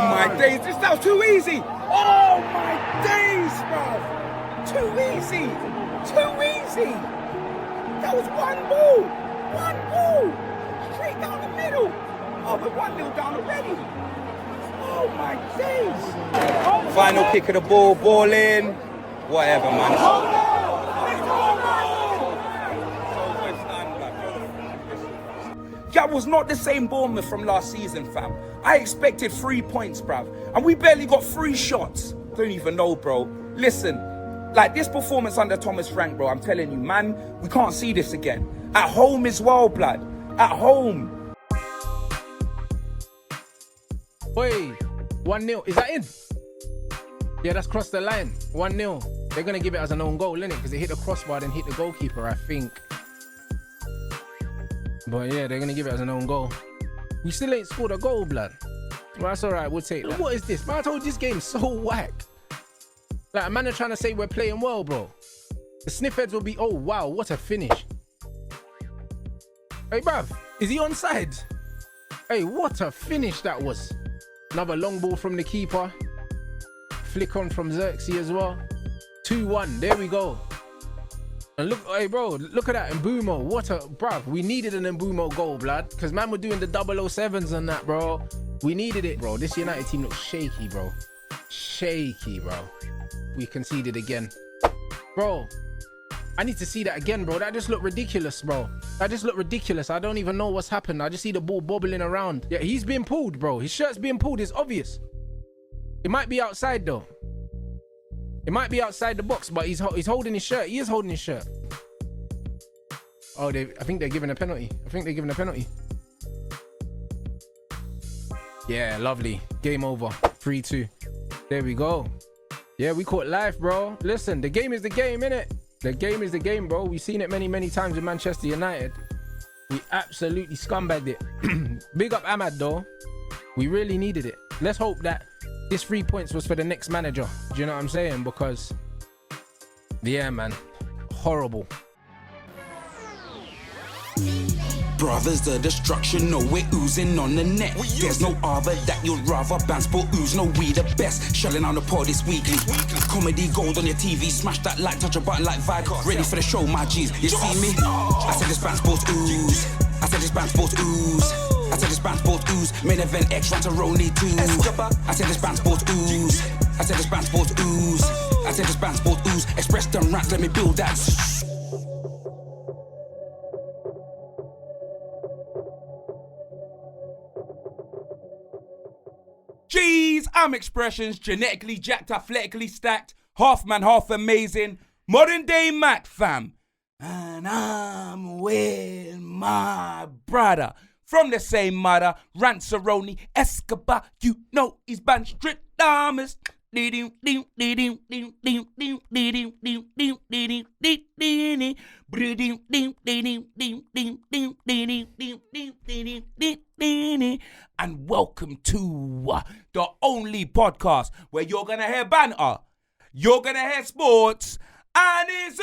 my days, this was too easy. Oh my days, bruv. Too easy. That was one ball. Straight down the middle. Oh, we're 1-0 down already. Oh my days. Final kick of the ball in. Whatever, man. That was not the same Bournemouth from last season, fam. I expected 3 points, bruv. And we barely got 3 shots. Don't even know, bro. Listen, like this performance under Thomas Frank, bro, I'm telling you, man, we can't see this again. At home as well, blood. At home. Oi, 1-0. Is that in? Yeah, that's crossed the line. 1-0. They're going to give it as an own goal, innit? Because they hit the crossbar and hit the goalkeeper, I think. But yeah, they're going to give it as an own goal. We still ain't scored a goal, blood. Well, that's all right. We'll take that. What is this? Man, I told you this game's so whack. Like, a man are trying to say we're playing well, bro. The sniffheads will be, oh, wow, what a finish. Hey, bruv, is he onside? Hey, what a finish that was. Another long ball from the keeper. Flick on from Xerxes as well. 2-1, there we go. And look, hey bro, look at that Mbumo. What a, bruv, we needed an Mbumo goal, blood. Because man, we're doing the 007s and that, bro. We needed it, bro. This United team looks shaky, bro. Shaky, bro. We conceded again. Bro, I need to see that again, bro. That just looked ridiculous, bro. That just looked ridiculous. I don't even know what's happened. I just see the ball bobbling around. Yeah, he's being pulled, bro. His shirt's being pulled. It's obvious. It might be outside, though. It might be outside the box, but he's holding his shirt. He is holding his shirt. Oh, I think they're giving a penalty. Yeah, lovely. Game over. 3-2. There we go. Yeah, we caught life, bro. Listen, the game is the game, innit? The game is the game, bro. We've seen it many, many times with Manchester United. We absolutely scumbagged it. Big up Ahmad, though. We really needed it. Let's hope that this 3 points was for the next manager. Do you know what I'm saying? Because, yeah, man, horrible. Brothers, the destruction, no, we're oozing on the net. There's no other that you'd rather ban sport ooze. No, we the best. Shelling on the pod this weekly. Comedy gold on your TV. Smash that like, touch a button like Vibe. Ready for the show, my G's. You see me? I said this ban sports ooze. I said this ban sports ooze. I said this band sports ooze, main event X Rantaroni 2. I said this band sports ooze. I said this band sports ooze. I said this band sports ooze. Express them rants, let me build that. Jeez, I'm Expressions, genetically jacked, athletically stacked, half man, half amazing, modern day Mac fam. And I'm with my brother. From the same mother, Ranceroni, Escobar, you know he's Banstradamus. And welcome to the only podcast where you're gonna hear banter, you're gonna hear sports, and it's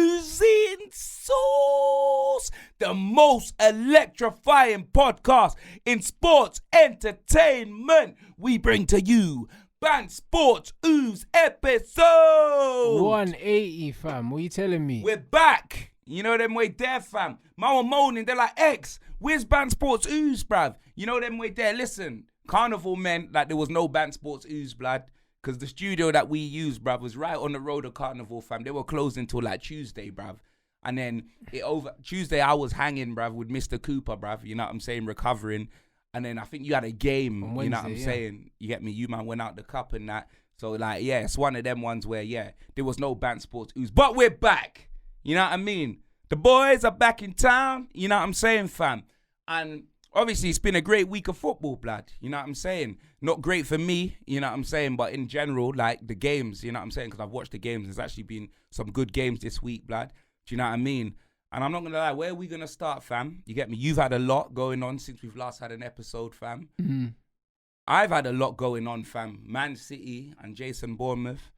oozing sauce. The most electrifying podcast in sports entertainment. We bring to you Band Sports Ooze episode 180, fam. What are you telling me? We're back. You know them way there, fam. Man were moaning. They're like, X, where's Band Sports Ooze, bruv? You know them way there. Listen, Carnival meant like there was no Band Sports Ooze, blood. Because the studio that we used, bruv, was right on the road of Carnival, fam. They were closed until like Tuesday, bruv. And then Tuesday, I was hanging, bruv, with Mr. Cooper, bruv. You know what I'm saying? Recovering. And then I think you had a game, Wednesday, you know what I'm saying? You get me? You, man, went out the cup and that. So, like, yeah, it's one of them ones where, yeah, there was no Band Sports Ooze. But we're back. You know what I mean? The boys are back in town. You know what I'm saying, fam? And obviously, it's been a great week of football, blood. You know what I'm saying? Not great for me, you know what I'm saying? But in general, like, the games, you know what I'm saying? Because I've watched the games. There's actually been some good games this week, blood. Do you know what I mean? And I'm not going to lie, where are we going to start, fam? You get me? You've had a lot going on since we've last had an episode, fam. Mm-hmm. I've had a lot going on, fam. Man City and Jason Bournemouth.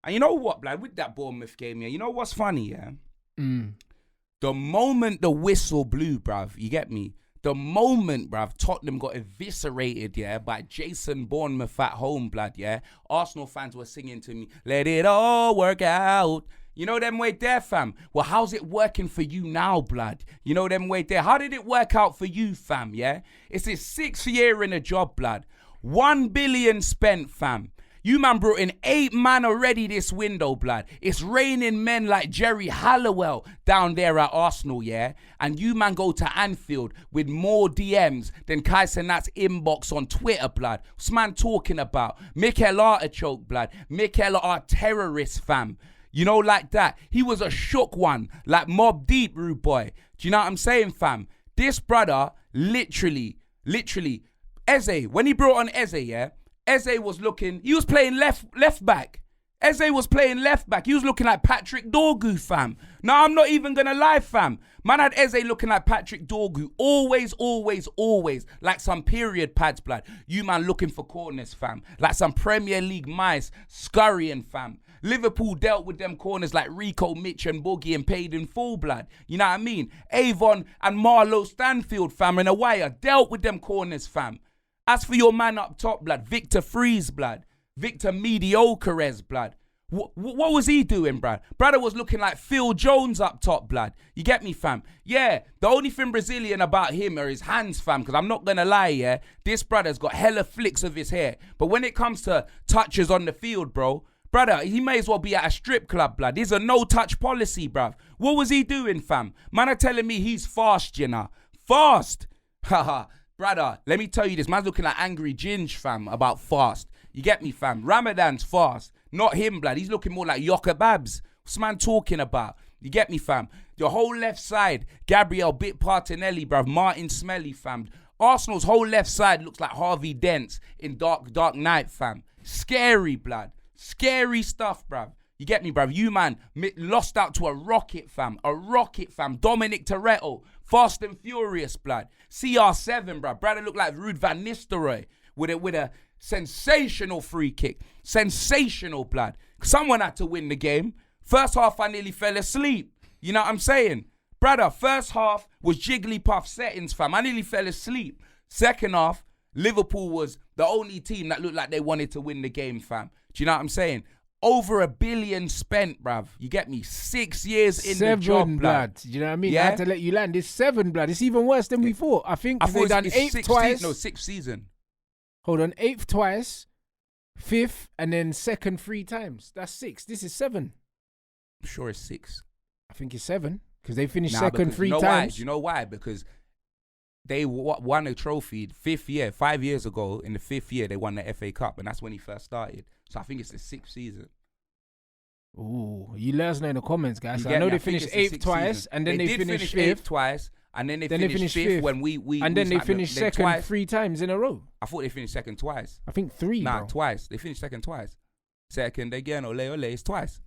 And you know what, blood? With that Bournemouth game, yeah, you know what's funny, yeah? The moment the whistle blew, bruv, you get me? the moment, bruv, Tottenham got eviscerated, yeah, by Jason Bournemouth at home, blood, yeah, Arsenal fans were singing to me, let it all work out. You know them way there, fam? Well, how's it working for you now, blood? You know them way there. How did it work out for you, fam, yeah? It's his 6th year in a job, blood. 1 billion spent, fam. You man brought in 8 man already this window, blood. It's raining men like Jerry Halliwell down there at Arsenal, yeah? And you man go to Anfield with more DMs than Kai Cenat's inbox on Twitter, blood. What's man talking about? Mikel Arteta, blood. Mikel terrorist, fam. You know, like that. He was a shook one, like Mob Deep, rude boy. Do you know what I'm saying, fam? This brother, literally, Eze, when he brought on Eze, yeah? Eze was looking, he was playing left back. Eze was playing left back. He was looking like Patrick Dorgu, fam. No, I'm not even going to lie, fam. Man had Eze looking like Patrick Dorgu. Always. Like some period pads, blood. You man looking for corners, fam. Like some Premier League mice scurrying, fam. Liverpool dealt with them corners like Rico, Mitch and Boogie and paid in full, blood. You know what I mean? Avon and Marlowe Stanfield, fam, and a wire dealt with them corners, fam. As for your man up top, blood, Victor Freeze, blood, Victor Mediocres, blood. What was he doing, blood? Brother was looking like Phil Jones up top, blood. You get me, fam? Yeah, the only thing Brazilian about him are his hands, fam, because I'm not going to lie, yeah, this brother's got hella flicks of his hair. But when it comes to touches on the field, bro, brother, he may as well be at a strip club, blood. There's a no-touch policy, bruv. What was he doing, fam? Man are telling me he's fast, you know. Fast. Haha. Brother, let me tell you this. Man's looking like Angry Ginge, fam, about fast. You get me, fam? Ramadan's fast. Not him, blood. He's looking more like Yoka Babs. What's man talking about? You get me, fam? Your whole left side, Gabriel Bit Partinelli, bruv. Martin Smelly, fam. Arsenal's whole left side looks like Harvey Dent in Dark Knight, fam. Scary, blood. Scary stuff, bruv. You get me, bruv? You, man, lost out to a rocket, fam. A rocket, fam. Dominic Toretto. Fast and Furious, blood. CR7, bruv. Brother looked like Ruud van Nistelrooy with a sensational free kick. Sensational, blood. Someone had to win the game. First half, I nearly fell asleep. You know what I'm saying? Brother, first half was Jigglypuff settings, fam. I nearly fell asleep. Second half, Liverpool was the only team that looked like they wanted to win the game, fam. Do you know what I'm saying? Over 1 billion spent, bruv. You get me? 6 years in the job, blood. Do you know what I mean? Yeah? I had to let you land. It's 7, blood. It's even worse than we thought. I think they've done 8th twice. Sixth season. Hold on. 8th twice, 5th, and then 2nd 3 times. That's 6. This is 7. I'm sure it's 6. I think it's 7 because they finished 2nd 3 times. Why? Do you know why? Because they won a trophy 5th year, 5 years ago. In the 5th year, they won the FA Cup, and that's when he first started. So I think it's the 6th season. Ooh, you let us know in the comments, guys. I know they finished 8th twice, and then they finished 5th 8th twice, and then they finished 5th when we and then they finished 2nd 3 times in a row. I thought they finished 2nd twice. I think 3. Nah, bro. Twice. They finished 2nd twice. 2nd again, ole. It's twice.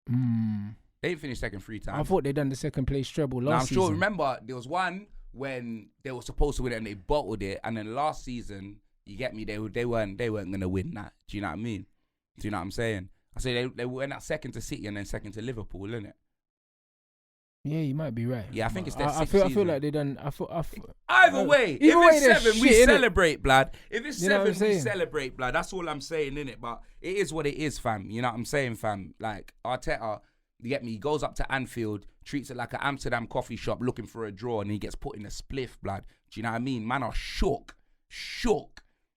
They didn't finish 2nd 3 times. I thought they done the 2nd place treble last season. I'm sure. Remember, there was one when they were supposed to win it and they bottled it, and then last season, you get me, they weren't gonna win that. Do you know what I mean? Do you know what I'm saying? I say they went out 2nd to City and then 2nd to Liverpool, isn't it? Yeah, you might be right. Yeah, I think it's their I feel like they done. Either way, if it's 7, we shit, celebrate, blood. If it's You know 7, we celebrate, blood. That's all I'm saying, innit? But it is what it is, fam. You know what I'm saying, fam? Like, Arteta, you get me, he goes up to Anfield, treats it like an Amsterdam coffee shop looking for a draw, and he gets put in a spliff, blood. Do you know what I mean? Man are shook.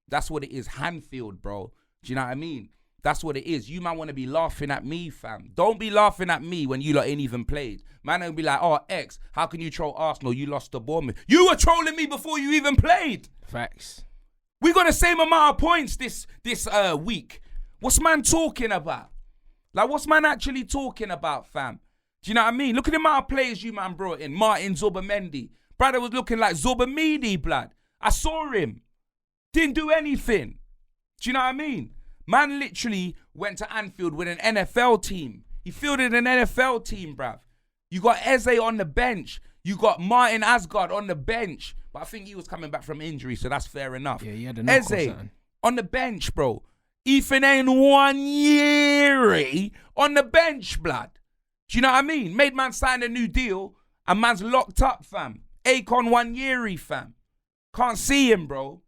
That's what it is. Hanfield, bro. Do you know what I mean? That's what it is. You man want to be laughing at me, fam. Don't be laughing at me when you lot ain't even played. Man don't be like, oh, X, how can you troll Arsenal? You lost to Bournemouth. You were trolling me before you even played. Facts. We got the same amount of points this week. What's man talking about? Like, what's man actually talking about, fam? Do you know what I mean? Look at the amount of players you man brought in. Martin Zubermendi. Brother was looking like Zubermendi, blood. I saw him. Didn't do anything. Do you know what I mean? Man literally went to Anfield with an NFL team. He fielded an NFL team, bruv. You got Eze on the bench. You got Martin Asgard on the bench. But I think he was coming back from injury, so that's fair enough. Yeah, he had a knock or Eze something. on the bench, bro. Ethan ain't 1 year on the bench, blood. Do you know what I mean? Made man sign a new deal and man's locked up, fam. Akon Wanyeri, fam. Can't see him, bro.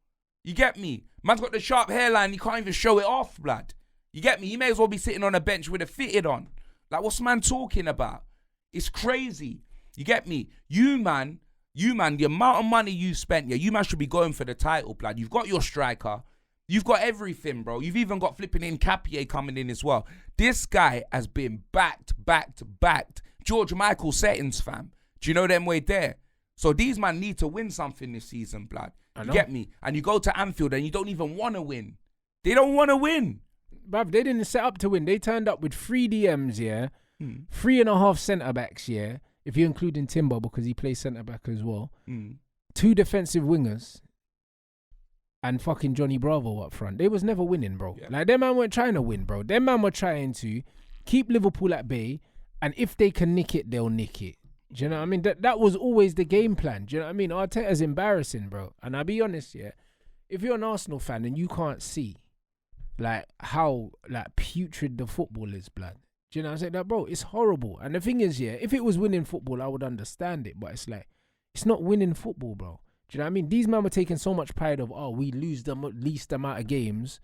You get me? Man's got the sharp hairline. He can't even show it off, blood. You get me? He may as well be sitting on a bench with a fitted on. Like, what's man talking about? It's crazy. You get me? You, man, the amount of money you spent, yeah, you man should be going for the title, blood. You've got your striker. You've got everything, bro. You've even got flipping in Capier coming in as well. This guy has been backed. George Michael settings, fam. Do you know them way there? So these man need to win something this season, blood. You get me? And you go to Anfield and you don't even want to win. They don't want to win. Bruv, they didn't set up to win. They turned up with 3 DMs, yeah. 3.5 centre-backs, yeah. If you're including Timber because he plays centre-back as well. 2 defensive wingers. And fucking Johnny Bravo up front. They was never winning, bro. Yeah. Like, them man weren't trying to win, bro. Them man were trying to keep Liverpool at bay. And if they can nick it, they'll nick it. Do you know what I mean? That was always the game plan. Do you know what I mean? Arteta's embarrassing, bro. And I'll be honest, yeah. If you're an Arsenal fan and you can't see, like, how, like, putrid the football is, blood. Do you know what I'm saying? Like, bro, it's horrible. And the thing is, yeah, if it was winning football, I would understand it. But it's like, it's not winning football, bro. Do you know what I mean? These men were taking so much pride of, we lose the least amount of games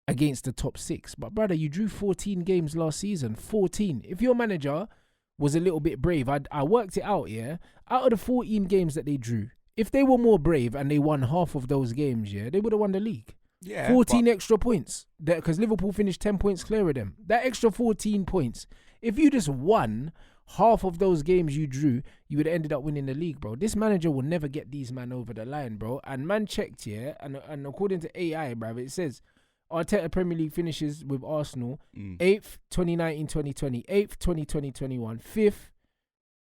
against the top 6. But, brother, you drew 14 games last season. 14. If your manager was a little bit brave, I worked it out, yeah? Out of the 14 games that they drew, if they were more brave and they won half of those games, yeah, they would have won the league. Yeah, 14 extra points. Because Liverpool finished 10 points clear of them. That extra 14 points, if you just won half of those games you drew, you would have ended up winning the league, bro. This manager will never get these man over the line, bro. And man checked, yeah, and according to AI, bro, it says Arteta Premier League finishes with Arsenal 8th 2019-2020, 8th 2020-21, 5th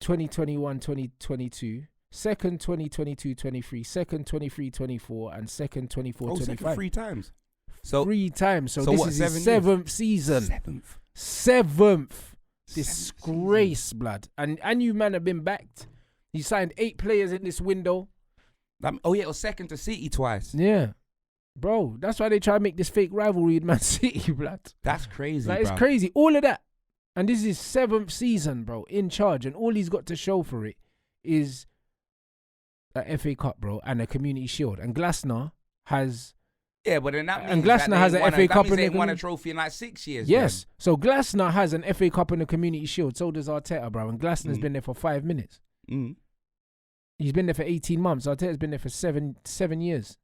2021-2022, 2nd 2022-23, 2nd 23-24, and 2nd 24-25. Second 3 times. So 3 times. So this is his 7th season. 7th. Disgrace, blood. And you man have been backed. He signed 8 players in this window. It was second to City twice. Yeah. Bro, that's why they try to make this fake rivalry with Man City, blood. That's crazy, like, it's crazy. All of that. And this is his 7th season, bro, in charge. And all he's got to show for it is a FA Cup, bro, and a Community Shield. And Glasner has... Yeah, but then that means and Glasner has an FA Cup and they won a trophy in like 6 years. Yes. Then. So Glasner has an FA Cup and a Community Shield. So does Arteta, bro. And Glasner's been there for 5 minutes. He's been there for 18 months. Arteta's been there for 7 years.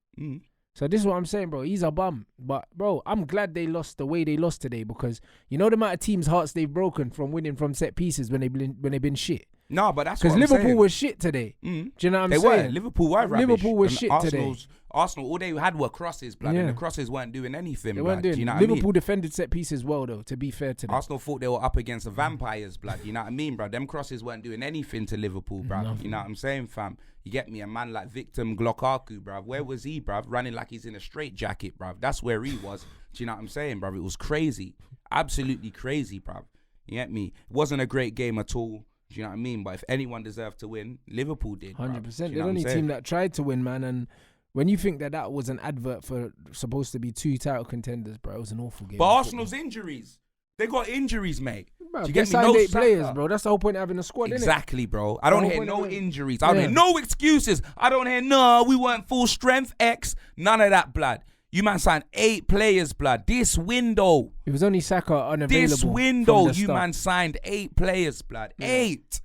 So this is what I'm saying, bro. He's a bum. But, bro, I'm glad they lost the way they lost today because you know the amount of teams' hearts they've broken from winning from set pieces when they've been shit. No, but that's what I'm Liverpool saying. Was shit today. Do you know what I'm saying? They were. Liverpool were rubbish. Liverpool was shit today. Arsenal, all they had were crosses, blood, and the crosses weren't doing anything, they weren't doing. Do you know Liverpool what I mean? defended set pieces well, though, to be fair to them. Arsenal thought they were up against the vampires, blood. You know what I mean, bro? Them crosses weren't doing anything to Liverpool, bro. Nothing. You know what I'm saying, fam? You get me? A man like Victim Glokaku, bro. Where was he, bro? Running like he's in a straitjacket, bro. That's where he was. Do you know what I'm saying, bro? It was crazy. Absolutely crazy, bro. You get me? It wasn't a great game at all. Do you know what I mean? But if anyone deserved to win, Liverpool did. 100%. They're the only team that tried to win, man. And when you think that was an advert for supposed to be 2 title contenders, bro, it was an awful game. But Arsenal's injuries. They got injuries, mate. Bro, you get me? No 8 players, bro. That's the whole point of having a squad, exactly, bro. I don't hear no injuries. I don't hear no excuses. I don't hear, no, we weren't full strength, X. None of that, blood. You man signed 8 players, blood. This window. It was only Saka unavailable. This window, you man signed 8 players, blood. 8.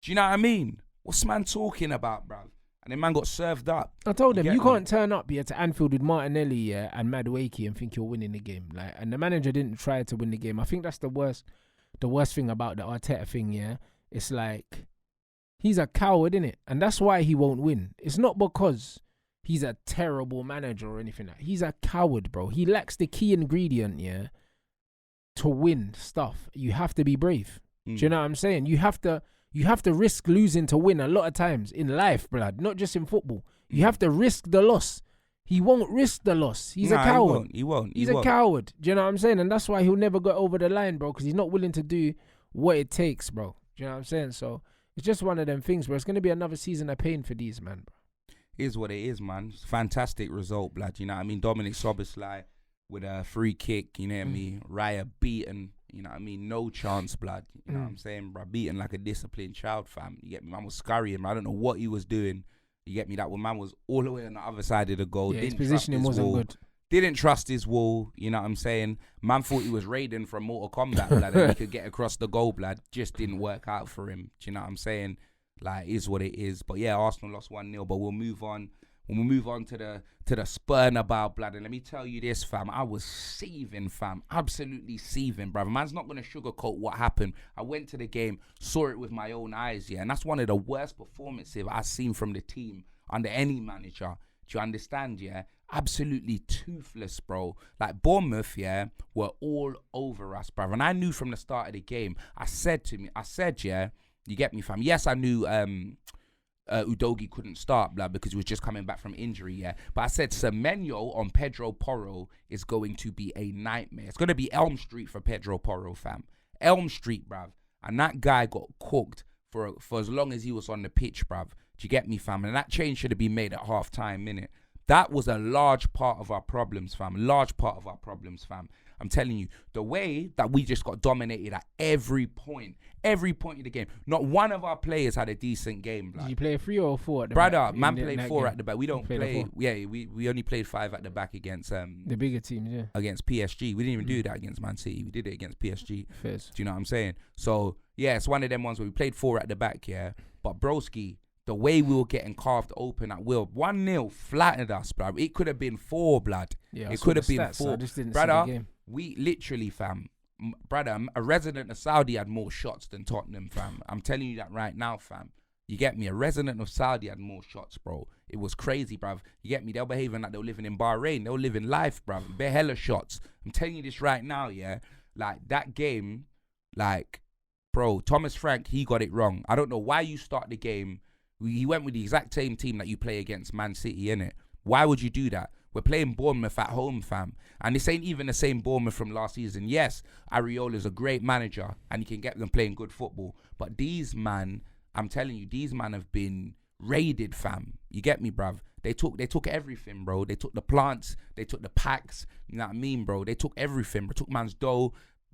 Do you know what I mean? What's man talking about, bruv? And the man got served up. I told him, you can't turn up here to Anfield with Martinelli and Madueke and think you're winning the game. Like, and the manager didn't try to win the game. I think that's the worst thing about the Arteta thing, yeah? It's like, he's a coward, innit? And that's why he won't win. It's not because he's a terrible manager or anything like that. He's a coward, bro. He lacks the key ingredient, yeah, to win stuff. You have to be brave. Do you know what I'm saying? You have to risk losing to win a lot of times in life, blood, not just in football. You have to risk the loss. He won't risk the loss. He's a coward. He won't. He's a coward. Do you know what I'm saying? And that's why he'll never go over the line, bro, because he's not willing to do what it takes, bro. Do you know what I'm saying? So it's just one of them things, bro. It's going to be another season of pain for these, man, bro. Is what it is, man. Fantastic result, blood. You know what I mean? Dominic Szoboszlai with a free kick, you know what I mean? Raya beaten, You know what I mean? No chance, blood. You know what I'm saying, bro? Beating like a disciplined child, fam. You get me? Man was scurrying. I don't know what he was doing. You get me? That one man was all the way on the other side of the goal. Yeah, his positioning wasn't good. Didn't trust his wall. You know what I'm saying? Man thought he was Raiden from Mortal Kombat, blood, and he could get across the goal, blood. Just didn't work out for him. Do you know what I'm saying? Like, is what it is. But yeah, Arsenal lost 1-0. But we'll move on. When we move on to the Spurnabout, blood, and let me tell you this, fam, I was seething, fam, absolutely seething, brother. Man's not gonna sugarcoat what happened. I went to the game, saw it with my own eyes, yeah, and that's one of the worst performances I've seen from the team under any manager. Do you understand, yeah? Absolutely toothless, bro. Like, Bournemouth, yeah, were all over us, brother. And I knew from the start of the game, I said, yeah, you get me, fam. Yes, I knew Udogie couldn't start, blood, because he was just coming back from injury, yeah. But I said Semenyo on Pedro Porro is going to be a nightmare. It's going to be Elm Street for Pedro Porro, fam. Elm Street, bruv. And that guy got cooked for as long as he was on the pitch, bruv. Do you get me, fam? And that change should have been made at half-time, innit? That was a large part of our problems, fam. Large part of our problems, fam. I'm telling you, the way that we just got dominated at every point of the game. Not one of our players had a decent game. Like. Did you play 3 or 4 at the Brother, back? man played 4 at the back. We don't play. Yeah, we only played 5 at the back against the bigger teams, yeah. Against PSG. We didn't even do that against Man City. We did it against PSG. Fairs. Do you know what I'm saying? So, yeah, it's one of them ones where we played 4 at the back, yeah. But broski, the way we were getting carved open at will, 1-0 flattened us, bruv. It could have been 4, blood. Yeah, it could have been stats, 4. I just didn't brother, see the game. we literally, fam, brother, a resident of Saudi had more shots than Tottenham, fam. I'm telling you that right now, fam. You get me? A resident of Saudi had more shots, bro. It was crazy, bruv. You get me? They were behaving like they were living in Bahrain. They were living life, bruv. They're hella shots. I'm telling you this right now, yeah? Like, that game, like, bro, Thomas Frank, he got it wrong. I don't know why you start the game. He went with the exact same team that you play against Man City, innit? Why would you do that? We're playing Bournemouth at home, fam. And this ain't even the same Bournemouth from last season. Yes, Areola's a great manager and he can get them playing good football. But these man, I'm telling you, these man have been raided, fam. You get me, bruv? They took everything, bro. They took the plants. They took the packs. You know what I mean, bro? They took everything. They took man's dough.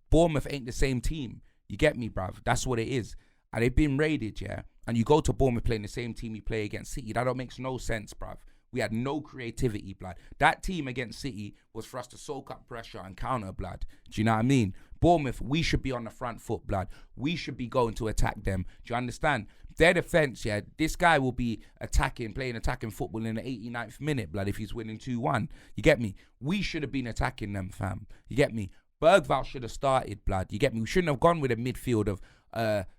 Bournemouth ain't the same team. You get me, bruv? That's what it is. And they've been raided, yeah? And you go to Bournemouth playing the same team you play against City. That don't makes no sense, bruv. We had no creativity, blood. That team against City was for us to soak up pressure and counter, blood. Do you know what I mean? Bournemouth, we should be on the front foot, blood. We should be going to attack them. Do you understand? Their defence, yeah, this guy will be playing attacking football in the 89th minute, blood, if he's winning 2-1. You get me? We should have been attacking them, fam. You get me? Bergvall should have started, blood. You get me? We shouldn't have gone with a midfield of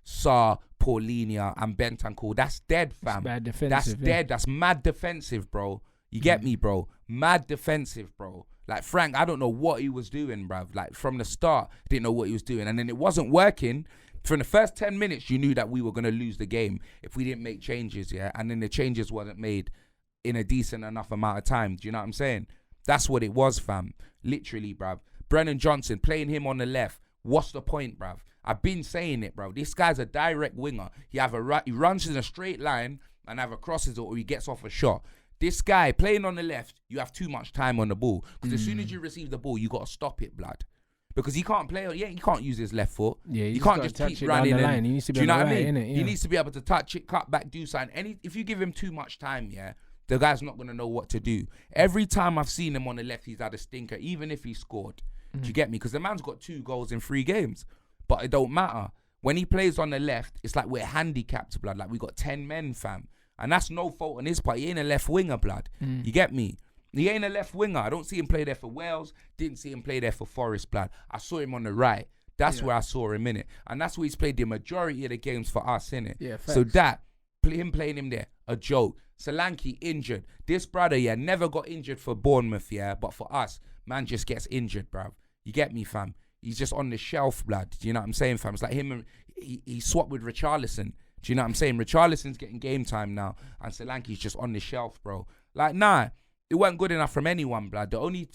Sarr, Paulinho and Bentancur. That's dead, fam. It's bad defensive. That's dead. That's mad defensive, bro. You get me, bro? Mad defensive, bro. Like, Frank, I don't know what he was doing, bruv. Like, from the start, didn't know what he was doing. And then it wasn't working. From the first 10 minutes, you knew that we were going to lose the game if we didn't make changes, yeah? And then the changes wasn't made in a decent enough amount of time. Do you know what I'm saying? That's what it was, fam. Literally, bruv. Brennan Johnson, playing him on the left. What's the point, bruv? I've been saying it, bro. This guy's a direct winger. He runs in a straight line and either crosses or he gets off a shot. This guy playing on the left, you have too much time on the ball. Because as soon as you receive the ball, you got to stop it, blood. Because he can't play, he can't use his left foot. Yeah, he can't just keep running. He needs to be do you know on what the I right, mean? innit? Yeah. He needs to be able to touch it, cut back, do something. If you give him too much time, yeah, the guy's not going to know what to do. Every time I've seen him on the left, he's had a stinker, even if he scored. Do you get me? Because the man's got 2 goals in 3 games. But it don't matter. When he plays on the left, it's like we're handicapped, blood. Like we got 10 men, fam. And that's no fault on his part. He ain't a left winger, blood. You get me? He ain't a left winger. I don't see him play there for Wales. Didn't see him play there for Forest, blood. I saw him on the right. That's where I saw him, innit? And that's where he's played the majority of the games for us, innit? Yeah, facts. So him playing him there, a joke. Solanke injured. This brother, never got injured for Bournemouth, but for us, man just gets injured, bruv. You get me, fam? He's just on the shelf, blood. Do you know what I'm saying, fam? It's like him and he swapped with Richarlison. Do you know what I'm saying? Richarlison's getting game time now, and Solanke's just on the shelf, bro. Like, nah, it wasn't good enough from anyone, blood. The only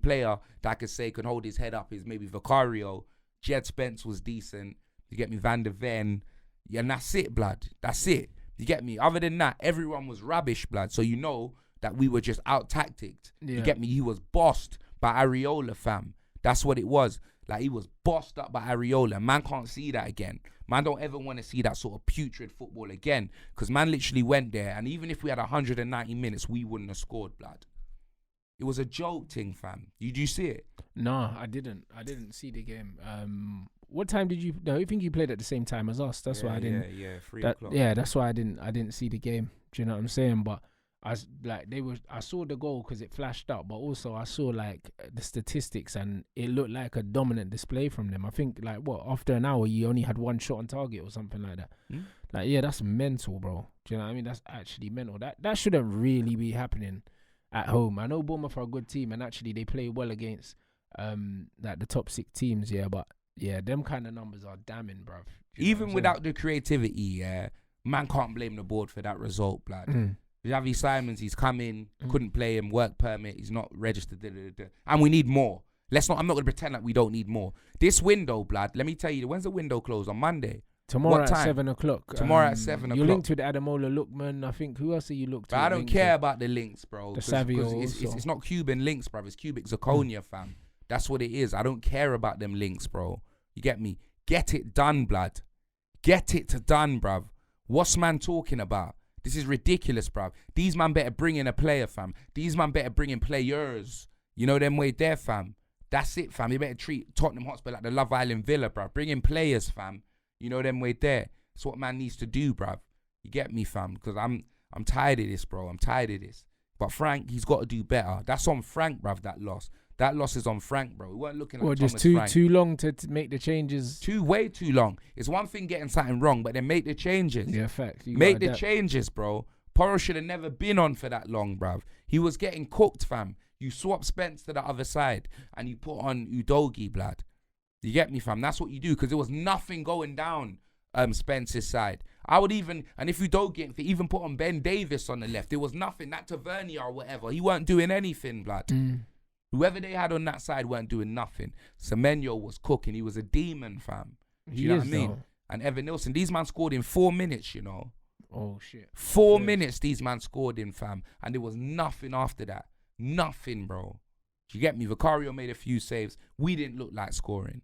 player that I could say can hold his head up is maybe Vicario. Jed Spence was decent. You get me? Van der Ven. Yeah, and that's it, blood. That's it. You get me? Other than that, everyone was rubbish, blood. So you know that we were just out-tacticked. Yeah. You get me? He was bossed by Areola, fam. That's what it was. Like, he was bossed up by Areola. Man can't see that again. Man don't ever want to see that sort of putrid football again. Because man literally went there, and even if we had 190 minutes, we wouldn't have scored, blood. It was a joke thing, fam. Did you see it? No, I didn't. I didn't see the game. What time did you? No, I think you played at the same time as us. That's why I didn't. Yeah, 3 o'clock. Yeah, that's why I didn't see the game. Do you know what I'm saying? But I saw the goal because it flashed up, but also I saw like the statistics, and it looked like a dominant display from them. I think like after an hour you only had 1 shot on target or something like that. Like, yeah, that's mental, bro. Do you know what I mean? That's actually mental. That shouldn't really be happening at home. I know Bournemouth are a good team, and actually they play well against like the top 6 teams. Yeah, but yeah, them kind of numbers are damning, bruv. Even without the creativity, yeah, man can't blame the board for that result, blood. Javi Simons, he's come in, couldn't play him, work permit, he's not registered, and we need more. I'm not going to pretend like we don't need more. This window, blood, let me tell you, when's the window close? On Monday? Tomorrow at 7 o'clock. Tomorrow at 7 o'clock. You're linked with Ademola Lookman. I think, who else are you looked to? I don't care about the links, bro. The Savio it's not Cuban links, bro. It's cubic zirconia, fam. That's what it is. I don't care about them links, bro. You get me? Get it done, blood. Get it done, bruv. What's man talking about? This is ridiculous, bruv. These man better bring in a player, fam. These man better bring in players. You know them way there, fam. That's it, fam. You better treat Tottenham Hotspur like the Love Island Villa, bruv. Bring in players, fam. You know them way there. That's what man needs to do, bruv. You get me, fam? Because I'm tired of this, bro. I'm tired of this. But Frank, he's got to do better. That's on Frank, bruv, that loss. That loss is on Frank, bro. We weren't looking at Thomas Frank. Too long to make the changes? Way too long. It's one thing getting something wrong, but then make the changes. Yeah, fact. Make the changes, bro. Porro should have never been on for that long, bruv. He was getting cooked, fam. You swap Spence to the other side, and you put on Udogie, blood. You get me, fam? That's what you do, because there was nothing going down Spence's side. I would even, and if Udogie, even put on Ben Davis on the left, there was nothing. That Tavernier or whatever, he weren't doing anything, blood. Whoever they had on that side weren't doing nothing. Semenyo was cooking. He was a demon, fam. Do you know what I mean? Though. And Evan Nilsson, these man scored in 4 minutes, you know. Oh, shit. 4 minutes these man scored in, fam. And there was nothing after that. Nothing, bro. Do you get me? Vicario made a few saves. We didn't look like scoring.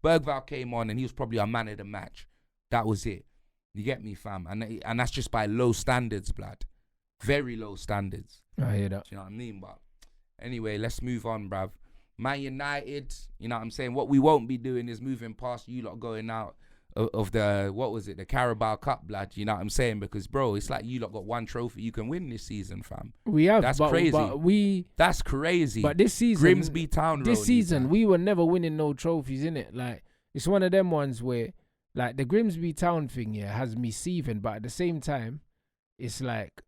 Bergvall came on and he was probably our man of the match. That was it. You get me, fam? And that's just by low standards, blood. Very low standards. I hear that. Do you know what I mean? But anyway, let's move on, bruv. Man United, you know what I'm saying? What we won't be doing is moving past you lot going out of the, the Carabao Cup, blood. You know what I'm saying? Because, bro, it's like you lot got 1 trophy you can win this season, fam. We have. That's crazy. That's crazy. But this season, Grimsby Town Road. This season, we were never winning no trophies, innit? Like, it's one of them ones where, like, the Grimsby Town thing, yeah, has me seething. But at the same time, it's like,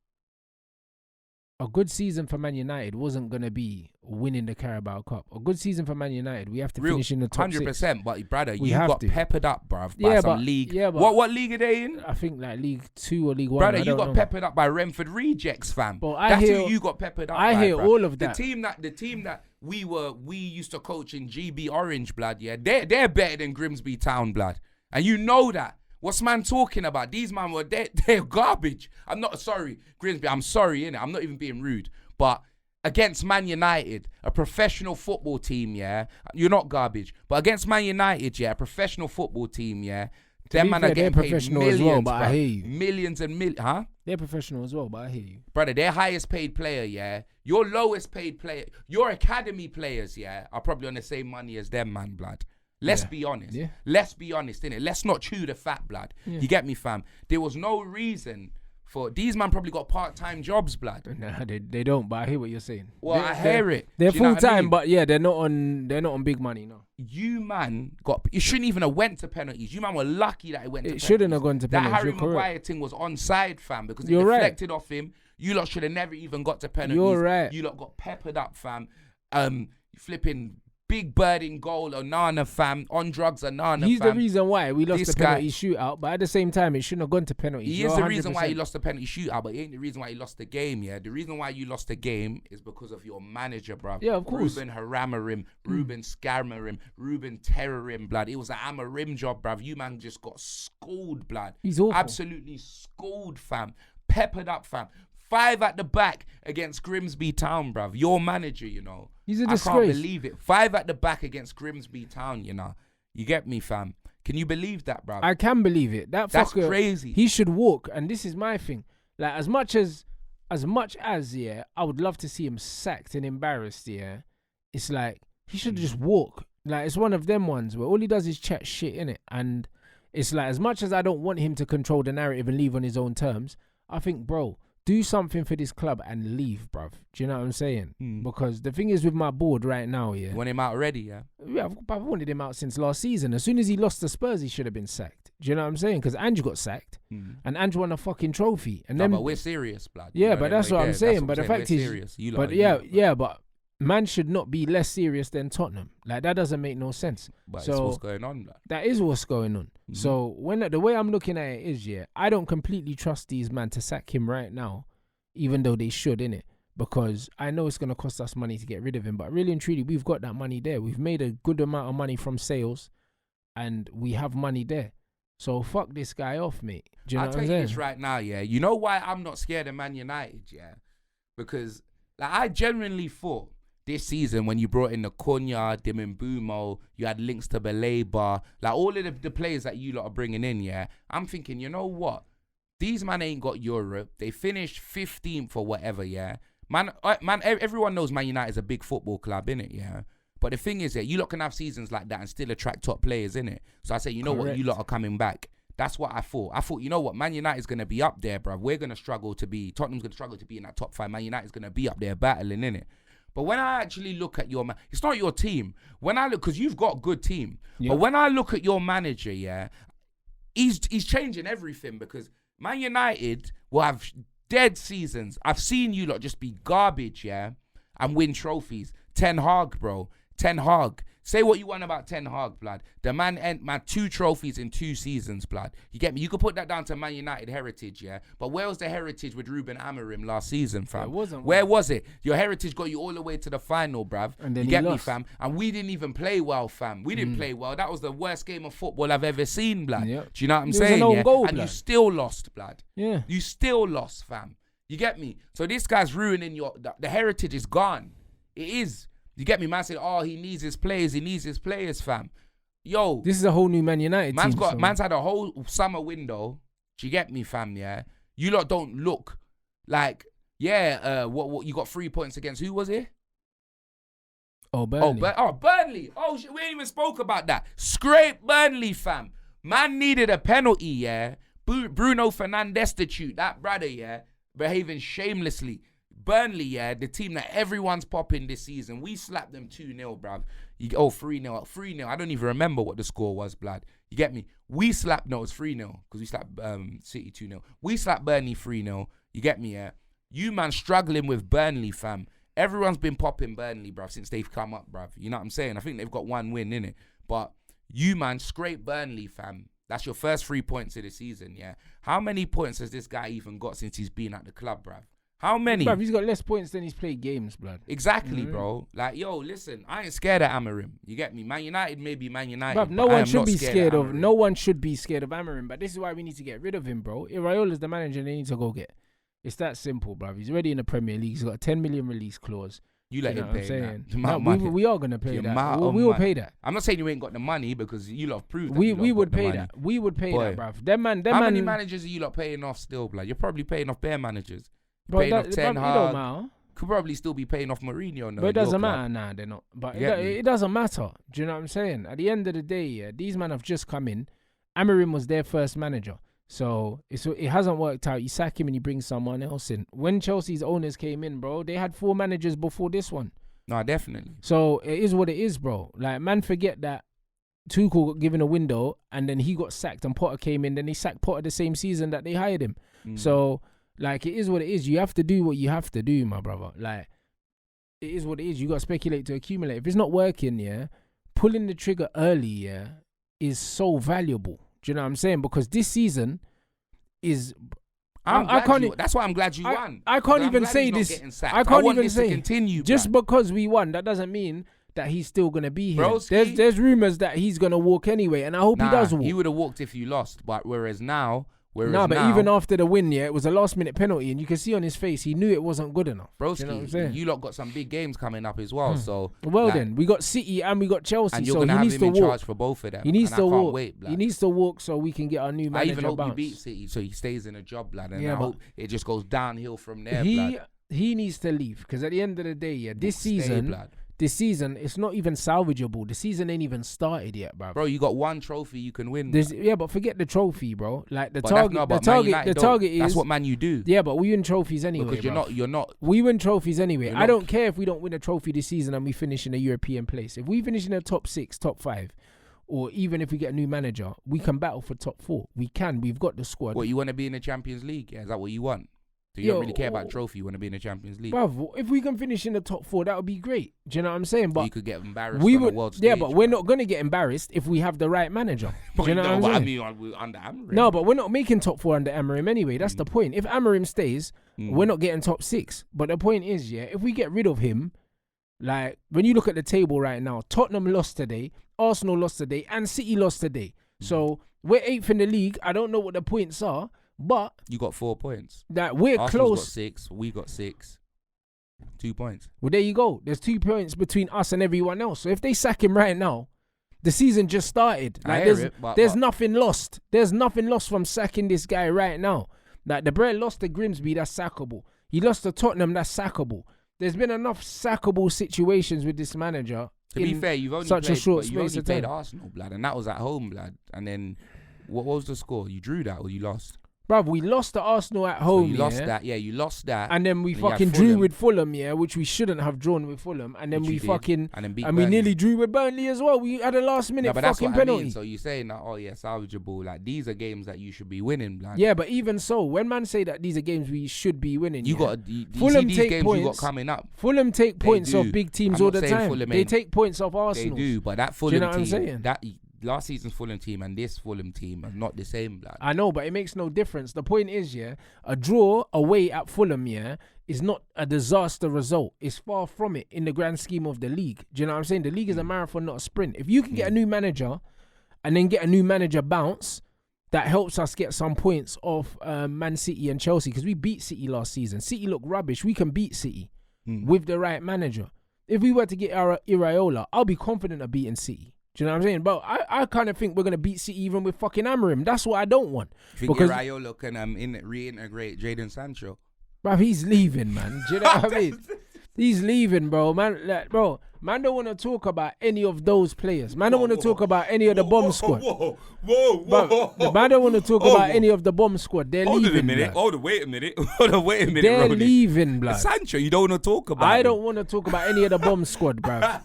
a good season for Man United wasn't going to be winning the Carabao Cup. A good season for Man United, we have to finish in the top 6. 100%, but brother, you got peppered up, bruv, by some league. Yeah, but what league are they in? I think like League 2 or League 1. Brother, you got peppered up by Brentford Rejects, fam. That's who you got peppered up by. I hear all of that. The team that we used to coach in GB Orange, blood, yeah, they're better than Grimsby Town, blood. And you know that. What's man talking about? These man were, they're garbage. I'm not sorry, Grimsby, I'm sorry, innit? I'm not even being rude. But against Man United, a professional football team, yeah, you're not garbage. But against Man United, yeah, a professional football team, yeah, them man are getting paid millions, as well, but I hear you. Millions and millions, huh? They're professional as well, but I hear you. Brother, their highest paid player, yeah, your lowest paid player, your academy players, yeah, are probably on the same money as them, man, blood. Let's be honest. Yeah. Let's be honest, innit? Let's not chew the fat, blood. Yeah. You get me, fam? There was no reason for these man probably got part-time jobs, blood. Nah, they don't, but I hear what you're saying. Well, I hear it. They're full-time, but yeah, they're not on big money, no. You man you shouldn't even have went to penalties. You man were lucky that it went to penalties. It shouldn't have gone to penalties. That Harry Maguire thing was onside, fam, because it deflected off him. You lot should have never even got to penalties. You're right. You lot got peppered up, fam. Flipping big bird in goal, Onana, fam. On drugs, Onana, He's fam. the reason why we lost the penalty shootout, but at the same time, it shouldn't have gone to penalties. He is the reason why he lost the penalty shootout, but he ain't the reason why he lost the game, yeah? The reason why you lost the game is because of your manager, bruv. Yeah, of course. Ruben Haramarim, Ruben Scamarim, Ruben Terrorim, blood. It was an Amorim job, bruv. You man just got schooled, blood. He's awful. Absolutely schooled, fam. Peppered up, fam. 5 at the back against Grimsby Town, bruv. Your manager, you know. He's a I disgrace. can't believe it. 5 at the back against Grimsby Town, you know. You get me, fam? Can you believe that, bruv? I can believe it. That's fucker, crazy. He should walk, and this is my thing. Like, as much as, yeah, I would love to see him sacked and embarrassed, yeah. It's like, he should just walk. Like, it's one of them ones where all he does is chat shit, innit? And it's like, as much as I don't want him to control the narrative and leave on his own terms, I think, bro, do something for this club and leave, bruv. Do you know what I'm saying? Because the thing is with my board right now, yeah. You want him out already, yeah? Yeah, I've wanted him out since last season. As soon as he lost to Spurs, he should have been sacked. Do you know what I'm saying? Because Ange got sacked, and Ange won a fucking trophy. And No, then, but we're serious, blood. yeah, You know but that's what I'm saying. But the fact we're is, serious. You lot but are yeah, you, yeah, but man should not be less serious than Tottenham. Like, that doesn't make no sense. But it's So what's going on, blood. that is what's going on. So when the way I'm looking at it is, yeah, I don't completely trust these man to sack him right now, even though they should, innit? Because I know it's going to cost us money to get rid of him. But really and truly, we've got that money there. We've made a good amount of money from sales, and we have money there. So fuck this guy off, mate. Do you know I'll what tell I'm you saying? this right now, yeah. You know why I'm not scared of Man United, yeah? Because like, I genuinely thought this season when you brought in the Cunha, Dimimbumo, you had links to Baleba, like all of the players that you lot are bringing in, yeah, I'm thinking, you know what? These man ain't got Europe. They finished 15th or whatever, yeah? Man, everyone knows Man United is a big football club, innit, yeah? But the thing is that you lot can have seasons like that and still attract top players, innit? So I say, you know what? You lot are coming back. That's what I thought. I thought, you know what? Man United's going to be up there, bruv. We're going to struggle to be, Tottenham's going to struggle to be in that top 5. Man United's going to be up there battling, innit? But when I actually look at your man, it's not your team. When I look, because you've got a good team. Yeah. But when I look at your manager, yeah, he's changing everything, because Man United will have dead seasons. I've seen you lot just be garbage, yeah, and win trophies. Ten Hag, bro. Ten Hag. Say what you want about Ten Hag, blood. The man 2 trophies in 2 seasons, blood. You get me? You could put that down to Man United heritage, yeah? But where was the heritage with Ruben Amorim last season, fam? Where was it? Your heritage got you all the way to the final, bruv. And then you get me, fam? And we didn't even play well, fam. We didn't play well. That was the worst game of football I've ever seen, blood. Yep. Do you know what I'm saying? Yeah? Goal, and you still lost, blood. Yeah. You still lost, fam. You get me? So this guy's ruining the heritage is gone. It is. You get me? Man said, oh, he needs his players, fam. Yo. This is a whole new Man United team. Man's had a whole summer window. Do you get me, fam, yeah? You lot don't look like, yeah, what you got 3 points against, who was it? Oh, Burnley. Burnley. Oh, shit, we ain't even spoke about that. Scrape Burnley, fam. Man needed a penalty, yeah? Bruno Fernandes destitute, that brother, yeah? Behaving shamelessly. Burnley, yeah, the team that everyone's popping this season, we slapped them 2-0, bruv. 3-0. 3-0. I don't even remember what the score was, blood. You get me? We slapped, no, it was 3-0, because we slapped City 2-0. We slapped Burnley 3-0. You get me, yeah? You, man, struggling with Burnley, fam. Everyone's been popping Burnley, bruv, since they've come up, bruv. You know what I'm saying? I think they've got 1 win, innit? But you, man, scrape Burnley, fam. That's your first 3 points of the season, yeah? How many points has this guy even got since he's been at the club, bruv? How many? Bruv, he's got less points than he's played games, blood. Exactly, bro. Like, yo, listen, I ain't scared of Amorim. You get me? Man United may be Man United. Bruv, no one should be scared of. No one should be scared of Amorim. But this is why we need to get rid of him, bro. Iraola's the manager. They need to go get. It's that simple, bruv. He's already in the Premier League. He's got a 10 million release clause. You let him pay that. No, we are gonna pay that. We will pay that. I'm not saying you ain't got the money, because you lot have proved that we would pay that. We would pay that, bruv. How many managers are you lot paying off still, blood? You're probably paying off bare managers. But paying off Ten Hag. Could probably still be paying off Mourinho. No, but it doesn't matter. Nah, they're not. But it doesn't matter. Do you know what I'm saying? At the end of the day, yeah, these men have just come in. Amorim was their first manager. So it hasn't worked out. You sack him and you bring someone else in. When Chelsea's owners came in, bro, they had 4 managers before this one. No, definitely. So it is what it is, bro. Like, man, forget that Tuchel got given a window and then he got sacked and Potter came in. Then he sacked Potter the same season that they hired him. So, like, it is what it is. You have to do what you have to do, my brother. Like, it is what it is. You got to speculate to accumulate. If it's not working, yeah, pulling the trigger early, yeah, is so valuable. Do you know what I'm saying? Because this season is... that's why I'm glad you won. I can't even say this. I can't even say to continue. Just because we won, that doesn't mean that he's still gonna be here. There's rumors that he's gonna walk anyway, and I hope he does walk. He would have walked if you lost, but whereas now Whereas Nah, but now, even after the win, yeah, it was a last-minute penalty, and you can see on his face he knew it wasn't good enough. broski, you know what I'm saying? you lot got some big games coming up as well. So Well, then we got City and we got Chelsea, and you're so gonna he have needs him to in walk. charge for both of them. He needs and to I can't walk. wait, blood. He needs to walk so we can get our new I manager even hope bounce. you beat City so he stays in a job, blood. And Yeah, I but hope it just goes downhill from there, blood. He needs to leave because at the end of the day, yeah, this Stay, season, blood. it's not even salvageable. The season ain't even started yet, Bro, you got one trophy you can win. Yeah, but forget the trophy, bro. Like the But target, that's not- but the target is that's what Man U do. Yeah, but we win trophies anyway. Because you're not. We win trophies anyway. You're I not- don't care if we don't win a trophy this season and we finish in a European place. If we finish in a top 6, top 5, or even if we get a new manager, we can battle for top 4. We can. We've got the squad. What, you want to be in the Champions League? Yeah, is that what you want? So you don't really care about trophy. You want to be in the Champions League. Bruv, if we can finish in the top 4, that would be great. Do you know what I'm saying? So But you could get embarrassed we on would, the world stage. yeah, but we're not gonna get embarrassed if we have the right manager. Do you know what I'm saying? I mean, under Amorim. No, but we're not making top 4 under Amorim anyway. That's the point. If Amorim stays, we're not getting top 6. But the point is, yeah, if we get rid of him, like when you look at the table right now, Tottenham lost today, Arsenal lost today, and City lost today. So we're 8th in the league. I don't know what the points are, but you got 4 points. that we're Arsenal's close. got 6. We got 6. 2 points. Well, there you go. There's 2 points between us and everyone else. So if they sack him right now, the season just started. I Like hear there's nothing lost. There's nothing lost from sacking this guy right now. Like the Brent lost to Grimsby, that's sackable. He lost to Tottenham, that's sackable. There's been enough sackable situations with this manager. To be fair, you've only such played, a short but you've only space of played time. Arsenal, blood, and that was at home, blood. And then, what was the score? You drew that or you lost? Bruv, we lost to Arsenal at So home, you lost yeah? that. Yeah, you lost that. And then we And you had fucking drew Fulham. with Fulham, yeah, which we shouldn't have drawn with Fulham. And then Which we you did. fucking And then beat and we Burnley. nearly drew with Burnley as well. We had a last minute No, but that's fucking what penalty. I mean. So you're saying that, oh yeah, salvageable. Like these are games that you should be winning, blood. Yeah, but even so, when man say that these are games we should be winning, You yeah, got you Fulham see these take games points. you got coming up. Fulham take They points do. off big teams I'm all not the saying time. Fulham They ain't- take points off They Arsenal. do, but that Do Fulham you know what I'm team, saying? that last season's Fulham team and this Fulham team are not the same, blood. I know, but it makes no difference. The point is, yeah, a draw away at Fulham, yeah, is not a disaster result. It's far from it in the grand scheme of the league. Do you know what I'm saying? The league is a marathon, not a sprint. If you can get a new manager and then get a new manager bounce, that helps us get some points off Man City and Chelsea because we beat City last season. City look rubbish. We can beat City with the right manager. If we were to get Iraola, I'll be confident of beating City. Do you know what I'm saying? But I kind of think we're going to beat City even with fucking Amorim. That's what I don't want. You think Iraola can reintegrate Jadon Sancho? Bruv, he's leaving, man. Do you know what I mean? He's leaving, bro. Man, like, bro, man don't want to talk about any of those players. Man don't want to talk about any of the bomb squad. But the man don't want to talk about any of the bomb squad. They're Hold leaving, on a minute. blood. Hold on, wait a minute. Hold on, wait a minute, They're Rodney. leaving, blood. Sancho, you don't want to talk about I him. don't want to talk about any of the bomb squad, bruv.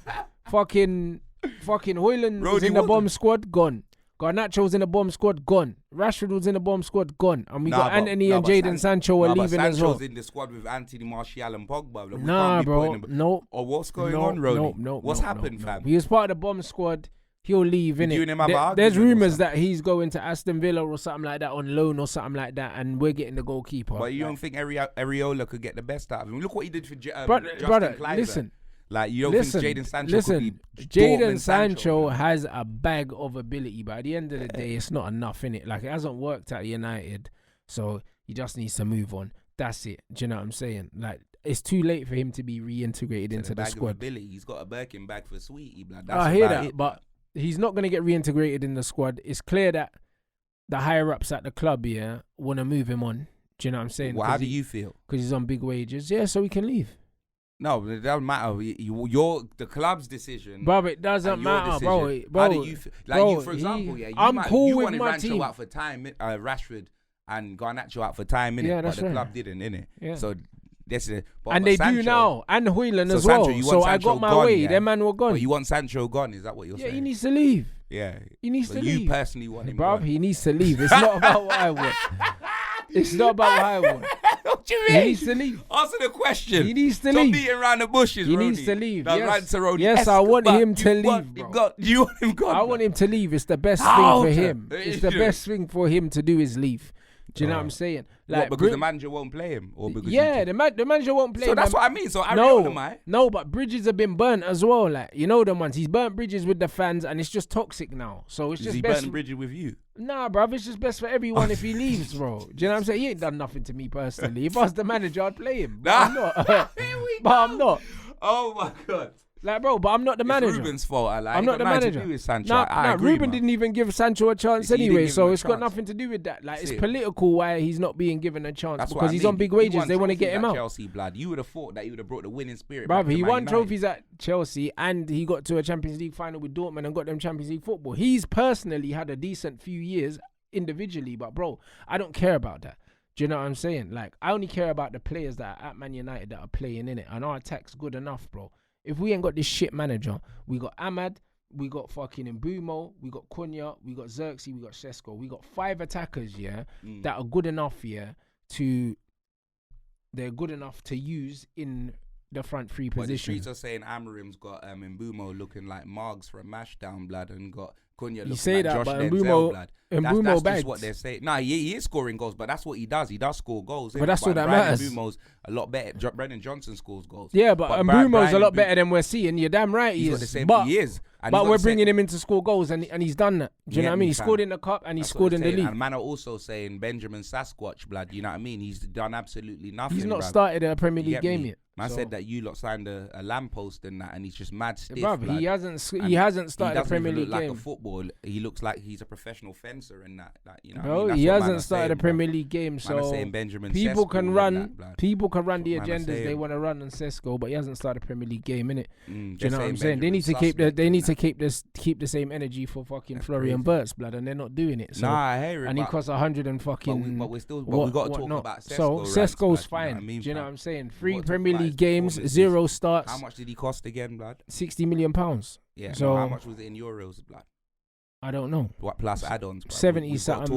Fucking Hoyland was Rodney, in the what bomb squad, gone. Garnacho was in the bomb squad, gone. Rashford was in the bomb squad, gone. And we got Anthony and Jadon Sancho are leaving as well. Sancho's in the squad with Anthony Martial and Pogba. Like, we Nah, can't be bro. putting him- No. Or what's going on, Rodney? What's happened, fam? He was part of the bomb squad. He'll leave, You and him have innit? an There's argument or rumours something? that he's going to Aston Villa or something like that on loan or something like that, and we're getting the goalkeeper. But you don't think Areola could get the best out of him? Look what he did for brother, Justin Kluivert. listen. Like, you don't think Jadon Sancho could be Jadon Dortmund Sancho man? has a bag of ability, but at the end of the day, it's not enough, innit? Like, it hasn't worked at United, so he just needs to move on. That's it. Do you know what I'm saying? Like, it's too late for him to be reintegrated into the bag of squad. ability. He's got a Birkin bag for Sweetie, blood. That's I hear about that, it, but he's not going to get reintegrated in the squad. It's clear that the higher ups at the club here want to move him on. Do you know what I'm saying? Well, how do you feel? Because he's on big wages. Yeah, so he can leave. No, it doesn't matter. You're the club's decision. Bro, it doesn't and your matter, bro. decision. Bro, How do you feel? Like, bro, you, for example, yeah, I'm cool you with wanted my Rancho team. out for time, Rashford and Garnacho out for time, innit? Yeah, But that's the right. club didn't, innit? Yeah. So that's it. And they do now. And Hoyland So as well. Sancho, you So want I Sancho got my gone, way. yeah? Them man were gone. But you want Sancho gone? Is that what you're Yeah, saying? he needs to leave. Yeah, He needs but to you leave. personally want him Bruv, gone. he needs to leave. It's not about what I want. It's not about what I want. What do you He mean? needs to leave. Answer the question. He needs to Stop leave. beating around the bushes, He Rodney. needs to leave. The Yes. Ranceroni Yes, I want Escobar. him to You want leave, him bro. gone. You want him gone? I want him to leave. It's the best How? thing for him. It's the best thing for him to do is leave. Do you know what I'm saying? What, because the manager won't play him? Or because the manager won't play him. So that's what I mean. So Ariola might. No, but bridges have been burnt as well. Like, you know them ones. He's burnt bridges with the fans and it's just toxic now. So it's Is just he best. burning bridges with you? Nah, bruv, it's just best for everyone if he leaves, bro. Do you know what I'm saying? He ain't done nothing to me personally. If I was the manager, I'd play him. But I'm not. But I'm not. Oh my God. Like, bro, but I'm not the manager. It's Ruben's fault. I'm not the manager. Nah, Ruben didn't even give Sancho a chance anyway, so it's got chance. nothing to do with that. Like, it's political why he's not being given a chance That's because he's on big wages. They want to get him out. Chelsea, blood. You would have thought that he would have brought the winning spirit. Bruv, he won trophies at Chelsea and he got to a Champions League final with Dortmund and got them Champions League football. He's personally had a decent few years individually, but bro, I don't care about that. Do you know what I'm saying? Like, I only care about the players that are at Man United that are playing in it, and our attack's good enough, bro. If we ain't got this shit manager, we got Ahmad, we got fucking Mbumo, we got Cunha, we got Xerxes, we got Sesko. We got 5 attackers, that are good enough, they're good enough to use in the front three position. The streets are saying Amorim's got Mbumo looking like Margs from Mashdown, blood, and got Cunha looking like Josh Denzel, blood. That's just what they're saying. Nah, he is scoring goals, but that's what he does. He does score goals. But that's all that matters. Mbumo's a lot better. Brendan Johnson scores goals. Yeah, but Mbumo's a lot better than we're seeing. You're damn right he is. He is. But we're bringing him in to score goals, and he's done that. Do you know what I mean? He scored in the cup, and he scored in the league. And man are also saying Benjamin Sasquatch, blood. You know what I mean? He's done absolutely nothing. He's not started a Premier League game yet. Man said that you lot signed a lamppost and that, and he's just mad stiff. Bruv, he hasn't started a Premier League game. Like a football. He looks like he's a professional fencer and that. You know, bro, he hasn't started a Premier League game. So people can run the agendas they want to run on Sesko, but he hasn't started a Premier League game, innit? Do you know what I'm saying? They need to keep the same energy for fucking Florian Wirtz, blood, and they're not doing it. So, nah, I hear it. And he costs 100 and fucking. But we got to talk about Sesko. So Sesko's fine. Do you know what I'm saying? 3 Premier League games, 0 starts. How much did he cost again, blood? £60 million. Yeah. So how much was it in euros, blood? I don't know. What plus add-ons? Bro? 70 something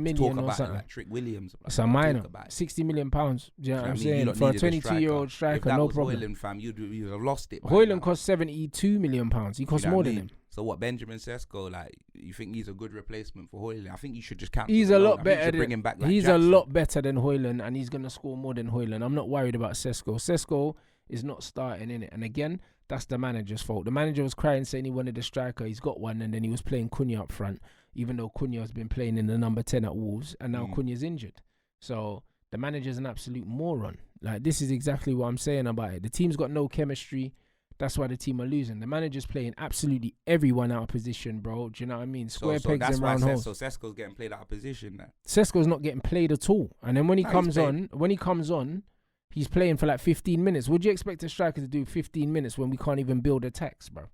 million or something. Like Trick Williams. It's a minor. £60 million. Do you know what I'm saying? For a 22-year-old striker, no problem. Hoyland, fam, you'd have lost it. Hoyland cost £72 million. He cost more than him. So what, Benjamin Sesko, like, you think he's a good replacement for Hoyland? I think you should just cancel. He's a lot better. Bring him back. Like he's Jackson. A lot better than Hoyland, and he's gonna score more than Hoyland. I'm not worried about Sesko. Sesko is not starting in it, and again, that's the manager's fault. The manager was crying saying he wanted a striker. He's got one, and then he was playing Cunha up front, even though Cunha has been playing in the number 10 at Wolves, and now Cunha's injured. So the manager's an absolute moron. Like, this is exactly what I'm saying about it. The team's got no chemistry. That's why the team are losing. The manager's playing absolutely everyone out of position, bro. Do you know what I mean? Square pegs and round holes. So Sesko's getting played out of position now. Sesko's not getting played at all. And then when he comes on, he's playing for like 15 minutes. Would you expect a striker to do 15 minutes when we can't even build attacks, bro?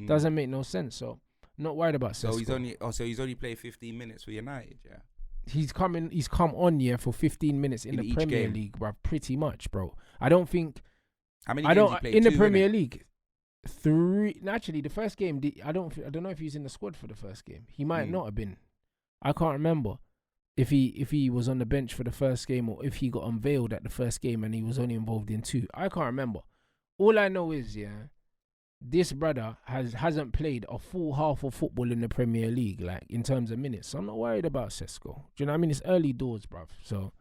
Doesn't make no sense. So, not worried about Sesko. So he's only played 15 minutes for United, yeah. He's come on for 15 minutes in the Premier League, bro. Pretty much, bro. I don't think. How many games he played? In the Premier League. 3. Actually, the first game, I don't know if he's in the squad for the first game. He might not have been. I can't remember if he was on the bench for the first game or if he got unveiled at the first game and he was only involved in 2. I can't remember. All I know is, this brother hasn't played a full half of football in the Premier League, like in terms of minutes. So I'm not worried about Sesko. Do you know what I mean? It's early doors, bruv. So,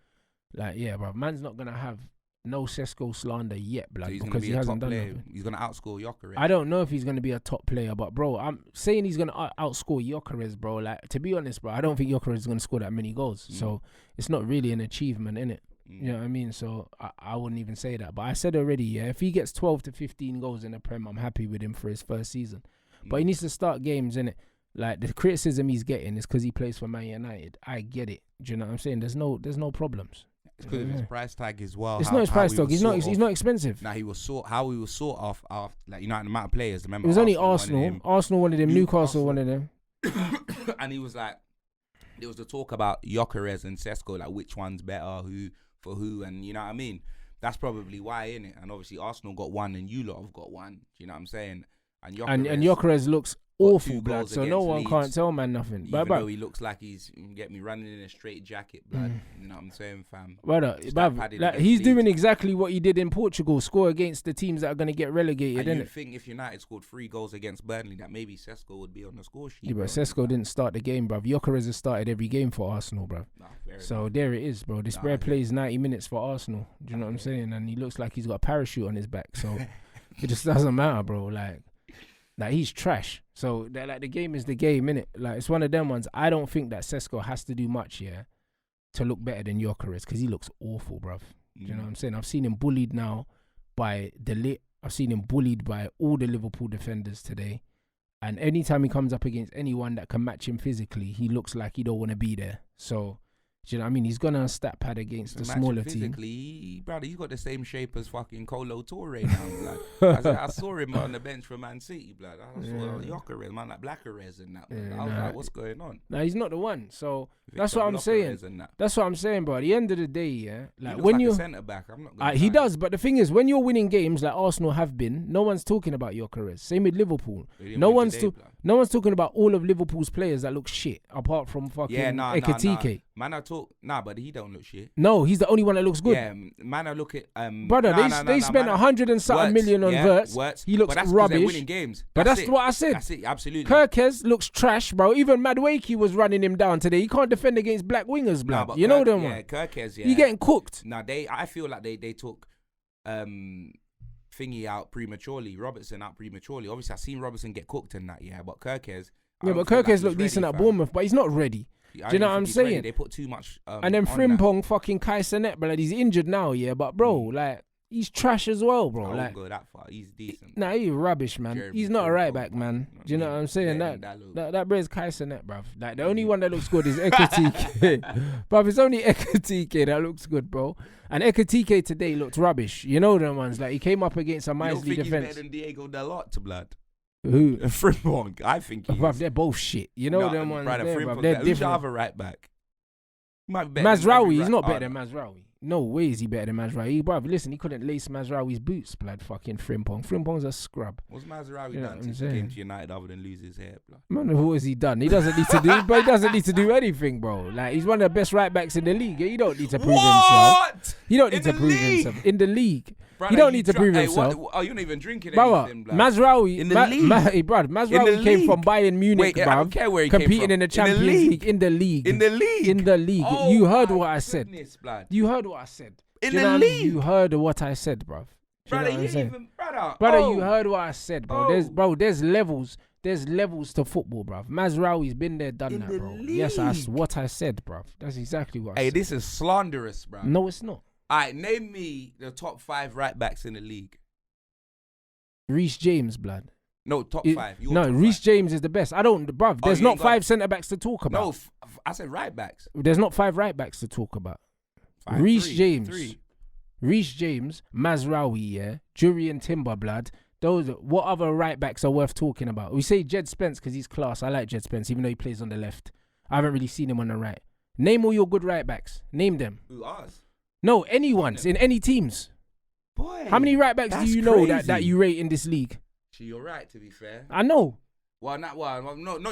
like, yeah, bruv, man's not gonna have no Sesko slander yet, blood, so because he hasn't done nothing. He's going to outscore Gyökeres. I don't know if he's going to be a top player, but, bro, I'm saying he's going to outscore Gyökeres, bro. Like, to be honest, bro, I don't think Gyökeres is going to score that many goals. So it's not really an achievement, innit? You know what I mean? So I wouldn't even say that. But I said already, if he gets 12 to 15 goals in the Prem, I'm happy with him for his first season. But he needs to start games, innit? Like, the criticism he's getting is because he plays for Man United. I get it. Do you know what I'm saying? There's no problems. It's because of his price tag as well. It's not his price tag. He's not expensive. Nah, he was sort off after, like, you know, the amount of players. Remember, it was only Arsenal. Arsenal wanted him. Newcastle wanted him. And he was like, there was the talk about Gyökeres and Sesko, like which one's better, who for who, and you know what I mean. That's probably why, innit? And obviously Arsenal got one, and you lot have got one. Do you know what I'm saying? And Gyökeres looks awful, blood. So no one can't tell man nothing. Even though he looks like he's running in a straight jacket, blood. You know what I'm saying, fam? Brother, like, he's doing exactly what he did in Portugal, score against the teams that are going to get relegated, and innit? you think if United scored 3 goals against Burnley, that maybe Sesko would be on the score sheet. Yeah, but Sesko didn't start the game, bruv. Gyökeres has started every game for Arsenal, bruv. So there it is, bro. This player plays 90 minutes for Arsenal. Do you know what I'm saying? And he looks like he's got a parachute on his back. So it just doesn't matter, bro. Like he's trash. So like the game is the game, innit? Like it's one of them ones. I don't think that Sesko has to do much, yeah, to look better than Gyökeres, because he looks awful, bruv. Do you know what I'm saying? I've seen him bullied now by De Ligt. I've seen him bullied by all the Liverpool defenders today. And anytime he comes up against anyone that can match him physically, he looks like he don't want to be there. So, do you know what I mean? He's gonna on a stat pad against the smaller team. Brother, he's got the same shape as fucking Colo Touré now, blood. I saw him on the bench for Man City, blood. I saw Gyökeres, man, like Blackeres and that. I was like, what's going on? Nah, he's not the one. So that's what I'm saying. That's what I'm saying, bro. At the end of the day, yeah, like when when you you centre back, I'm not gonna he does, but the thing is, when you're winning games like Arsenal have been, no one's talking about Gyökeres. Same with Liverpool. No one's talking about all of Liverpool's players that look shit, apart from fucking Ekitike. Man, but he don't look shit. No, he's the only one that looks good. Yeah, man, I look at brother. They spent 100 and something million on Wirtz. He looks rubbish. They're winning games. But that's what I said. That's it, absolutely. Kirkes looks trash, bro. Even Madueke was running him down today. He can't defend against black wingers, blood. But you know them one. Yeah, Kirkes. Yeah, you getting cooked. Now I feel like they took Thingy out prematurely. Robertson out prematurely. Obviously, I seen Robertson get cooked in that. Yeah, but Kirkes. Yeah, but Kirkes looked decent at Bournemouth, but he's not ready. Do you know what I'm saying? They put too much. And then Frimpong fucking Kai Sanet, but like, he's injured now, yeah. But bro, like he's trash as well, bro. I like won't go that far. He's decent. Nah, he's rubbish, man. Jeremy he's not a right Frimpong, back, man. Do you know what I'm saying? That That bread's Kai Sanet, bruv. Like the only one that looks good is Ekitike. Bruv, it's only Ekitike that looks good, bro. And Ekitike today looked rubbish. You know them ones. Like he came up against a Misley defense. He's better than Diego Dalot, blood. Who? Frimpong, I think he bruv, they're both shit. You know them ones. They're different. Who's the other right back? Mazraoui, he's not better than Mazraoui. No way is he better than Mazraoui. Bruv, listen, he couldn't lace Mazraoui's boots, blood. Fucking Frimpong. Frimpong's a scrub. What's Mazraoui done since he came to United other than lose his hair, blood? Man, what has he done? He doesn't need to do, but he doesn't need to do anything, bro. Like he's one of the best right backs in the league. He don't need to prove himself. He don't need to prove himself in the league. Brother, he don't need to prove himself. You're not even drinking anything, anything, blood. Mazraoui in the league. Mazraoui came from Bayern Munich, bruv. I don't care where he competing came from. in the Champions League. In the league. Oh, you heard what I said. Blood. You heard what I said. In the league. You heard what I said, bruv. Brother, you heard what I said, bro. There's levels. There's levels to football, bruv. Mazraoui's been there, done that, bro. League. Yes, that's what I said, bruv. That's exactly what I said. Hey, this is slanderous, bruv. No, it's not. Alright, name me the top 5 right backs in the league. Reece James, blood. No, top 5. Reece James is the best. Bruv, there's not 5 centre backs to talk about. No, I said right backs. There's not 5 right backs to talk about. Reece James, Mazraoui, yeah, Jurriën Timber, blood. What other right backs are worth talking about? We say Jed Spence because he's class. I like Jed Spence, even though he plays on the left. I haven't really seen him on the right. Name all your good right backs. Name them. Who, ours? No, anyone's in any teams. Boy, how many right backs do you know that you rate in this league? You're right, to be fair. I know. Well, not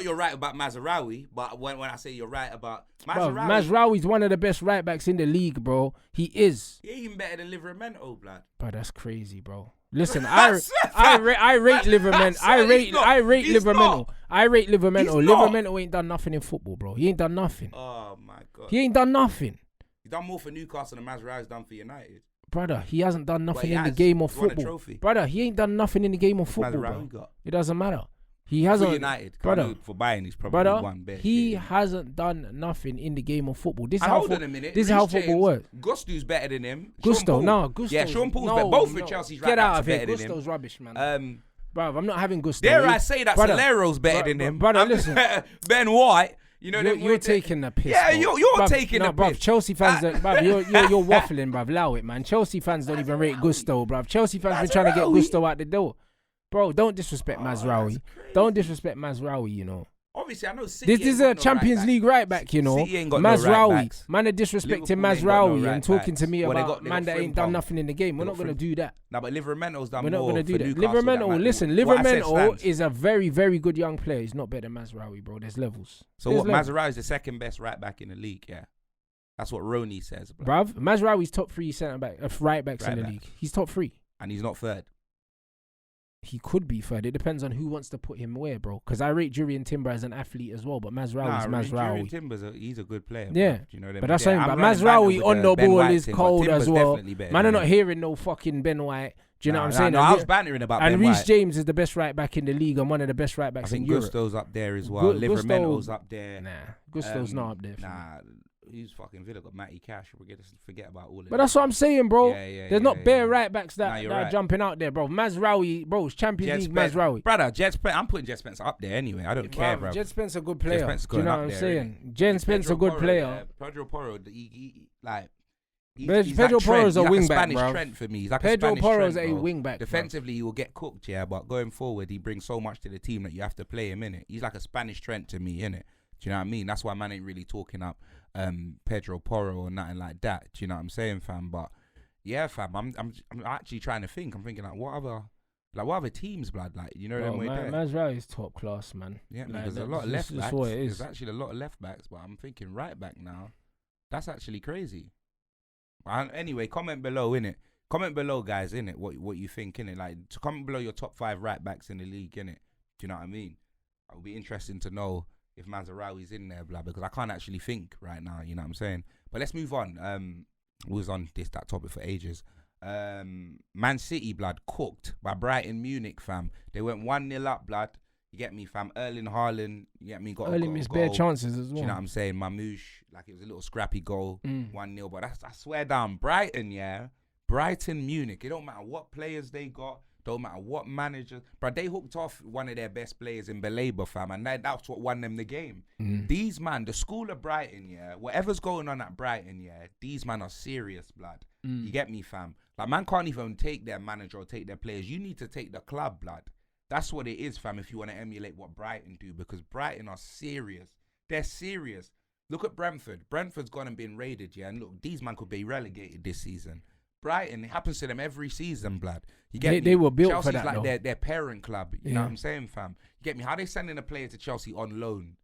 you're right about Mazraoui, but when I say you're right about Mazraoui. Mazraoui's one of the best right backs in the league, bro. He is. He ain't even better than Livramento, blood. Bro, that's crazy, bro. Listen, I rate Livramento. I rate Livramento. I rate Livramento. Livramento ain't done nothing in football, bro. He ain't done nothing. Oh my god. He ain't done nothing. He's done more for Newcastle than Mazraoui's done for United. Brother, he hasn't done nothing in the game of football. Brother, he ain't done nothing in the game of football, bro. It doesn't matter. He hasn't. For United, brother. For Bayern, he's probably one best. He hasn't done nothing in the game of football. This is how football works. Gusto's better than him. Gusto. Yeah, Sean Paul's better. Both of Chelsea's right backs are better than him. Gusto's rubbish, man. Bro, I'm not having Gusto. Dare I say that Solero's better than him? Brother, listen. Ben White. You know you're taking the piss. Yeah, bro. you're taking the piss. Chelsea fans, you're waffling, bruv. Allow it, man. Chelsea fans don't even rate Gusto, bruv. Chelsea fans been trying to get Gusto out the door. Bro, don't disrespect Mazraoui. Don't disrespect Mazraoui, you know. obviously, I know City This is ain't a got no Champions right League right back, you know. City ain't got no right Mazraoui. backs. Man are disrespecting Liverpool ain't got no Mazraoui right and talking to backs. me Well, they about got man that ain't done Frimpong. nothing in the game. We're They not got going to do that. Nah, but Livermento's done We're not more going to do for that. Newcastle than Livermento, man. listen, What I said Livermento stands. is a very, very good young player. He's not better than Mazraoui, bro. There's levels. So There's what? levels. Mazraoui is the second best right back in the league. Yeah, that's what Roney says, bro. Bruv, Mazraoui's top 3 centre back, right backs in the Right league. He's top 3. And he's not third. He could be third. It depends on who wants to put him where, bro. Because I rate Jurriën Timber as an athlete as well, but Mazraoui's Mazraoui. Timbers, he's a good player. Yeah, bro. Do you know but that's what I'm saying. But running Mazraoui banter on with the Ben ball White is thing, but cold Timbers as well. definitely better Man, than I'm not him. hearing no fucking Ben White. Do you know what I'm saying? No, I was bantering about and Ben Reece White. James is the best right back in the league and one of the best right I backs in think Europe. Gusto's up there as well. Livermento's up there. Nah, Gusto's not up there. For me. Nah, who's fucking Villa got Matty Cash? Forget about all of But that. that's what I'm saying, bro. Yeah, There's not bare right backs Nah, that you're are right. jumping out there, bro. Mazraoui, bro, it's Champions League Mazraoui. Brother, I'm putting Jet Spencer up there anyway. I don't care, bro. Jet Spencer a good player. Spencer's Do you going know up what I'm there, saying? Jet Spencer a good player. Pedro Porro, he's Pedro like Porro's a Trent. He's wing like back, Spanish bro. Trent for me. He's like Pedro a Spanish Porro's Trent, a bro. wing back, bro. Defensively, he will get cooked, yeah, but going forward, he brings so much to the team that you have to play him in it. He's like a Spanish Trent to me, innit? Do you know what I mean? That's why man ain't really talking up Pedro Porro or nothing like that. Do you know what I'm saying, fam? But yeah, fam, I'm actually trying to think. I'm thinking what other teams, blood? Like, you know them way there. Mazraoui is top class, man. Yeah, Like, because there's a lot of left backs. what it is. There's actually a lot of left backs, but I'm thinking right back now. That's actually crazy. Anyway, comment below, innit? Comment below, guys, innit? What you think, innit? Like, comment below your top 5 right backs in the league, innit? Do you know what I mean? It would be interesting to know if Mazraoui's in there, blah, because I can't actually think right now, you know what I'm saying? But let's move on. We was on that topic for ages. Man City, blood, cooked by Brighton Munich, fam. They went 1-0 up, blood. You get me, fam? Erling Haaland, you get me? Erling missed bare chances as well. Do you know what I'm saying? Mamouche, like it was a little scrappy goal, 1-0. But I swear down, Brighton, yeah? Brighton Munich. It don't matter what players they got. Don't matter what manager. But they hooked off one of their best players in Belabor, fam. And that's what won them the game. These man, the school of Brighton, yeah? Whatever's going on at Brighton, yeah? These man are serious, blood. You get me, fam? Like, man can't even take their manager or take their players. You need to take the club, blood. That's what it is, fam, if you want to emulate what Brighton do, because Brighton are serious. They're serious. Look at Brentford. Brentford's gone and been raided, yeah? And look, these man could be relegated this season. Brighton, it happens to them every season, blood. You get me? They were built Chelsea's for that, like though. their parent club. You know what I'm saying, fam? You get me? How they sending a player to Chelsea on loan?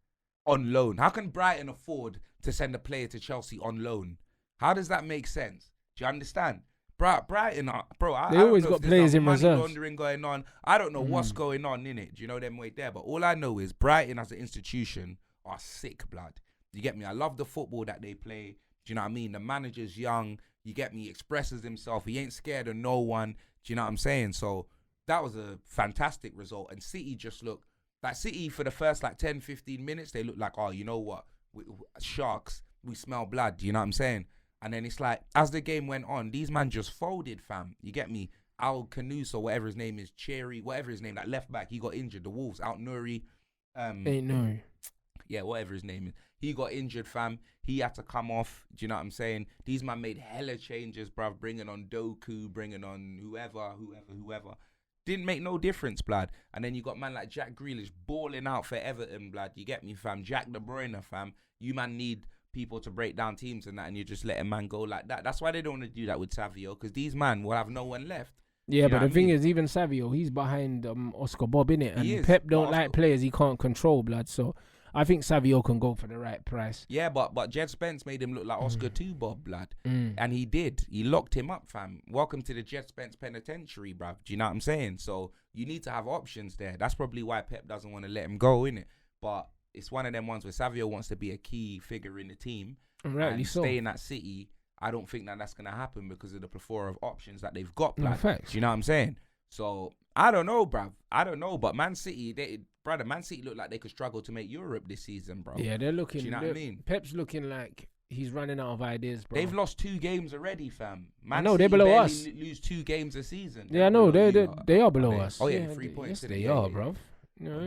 On loan. How can Brighton afford to send a player to Chelsea on loan? How does that make sense? Do you understand? Brighton, bro, they always got players in reserves. Laundering going on. I don't know what's going on in it. Do you know them way there? But all I know is Brighton as an institution are sick, blood. You get me? I love the football that they play. Do you know what I mean? The manager's young. You get me? He expresses himself. He ain't scared of no one. Do you know what I'm saying? So that was a fantastic result. And City just looked like City for the first 10, 15 minutes. They looked like, oh, you know what? Sharks. We smell blood. Do you know what I'm saying? And then it's like, as the game went on, these man just folded, fam. You get me? Al Canus or whatever his name is, Cherry, whatever his name, that left back, he got injured. The Wolves, Out Nuri. Ain't Nuri. Yeah, whatever his name is. He got injured, fam. He had to come off. Do you know what I'm saying? These man made hella changes, bruv. Bringing on Doku, bringing on whoever. Didn't make no difference, blood. And then you got man like Jack Grealish balling out for Everton, blood. You get me, fam? Jack De Bruyne, fam. You man need people to break down teams and that, and you just let a man go like that. That's why they don't want to do that with Savio, because these man will have no one left. Yeah, but the thing is, even Savio, he's behind Oscar Bob, innit? And Pep don't like players he can't control, blood. So I think Savio can go for the right price. Yeah, but Jed Spence made him look like Oscar too, Bob, blood. And he did. He locked him up, fam. Welcome to the Jed Spence penitentiary, bruv. Do you know what I'm saying? So you need to have options there. That's probably why Pep doesn't want to let him go, innit? But it's one of them ones where Savio wants to be a key figure in the team. Rightly so. Staying at City, I don't think that's going to happen because of the plethora of options that they've got, blood. No, facts. Do you know what I'm saying? So I don't know, bruv. I don't know. But Man City, Man City look like they could struggle to make Europe this season, bro. Yeah, they're looking. Do you know what I mean? Pep's looking like he's running out of ideas, bro. They've lost 2 games already, fam. Man City they're below us. Lose 2 games a season. Yeah, I know. They are below us. Oh yeah, 3 points. Yes, they are, bro.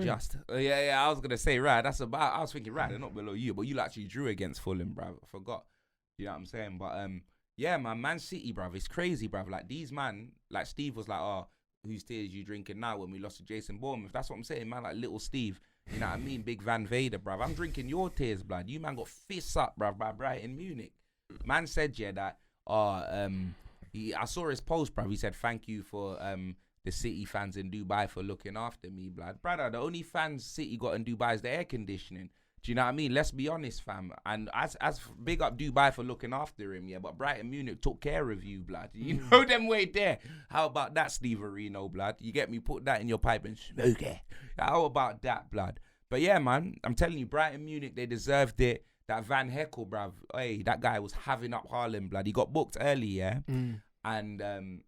Just I was gonna say right. That's about. I was thinking right. They're not below you, but you actually drew against Fulham, bro. I forgot. You know what I'm saying? But yeah, Man City, bruv, it's crazy, bruv. Like these man, like Steve was like, oh, whose tears you drinking now when we lost to Jason Bournemouth? That's what I'm saying, man. Like little Steve, You know what I mean? Big Van Vader, bruv. I'm drinking your tears, blood. You man got fists up, bruv, by Brighton Munich. Man said, yeah, that, I saw his post, bruv. He said, thank you for the City fans in Dubai for looking after me, blood. Brother, the only fans City got in Dubai is the air conditioning. Do you know what I mean? Let's be honest, fam. And as big up Dubai for looking after him, yeah, but Brighton Munich took care of you, blood. You know them way there. How about that, Steve Areno, blood? You get me? Put that in your pipe and smoke it. How about that, blood? But yeah, man, I'm telling you, Brighton Munich, they deserved it. That Van Heckel, bruv, hey, that guy was having up Haaland, blood. He got booked early, yeah? And,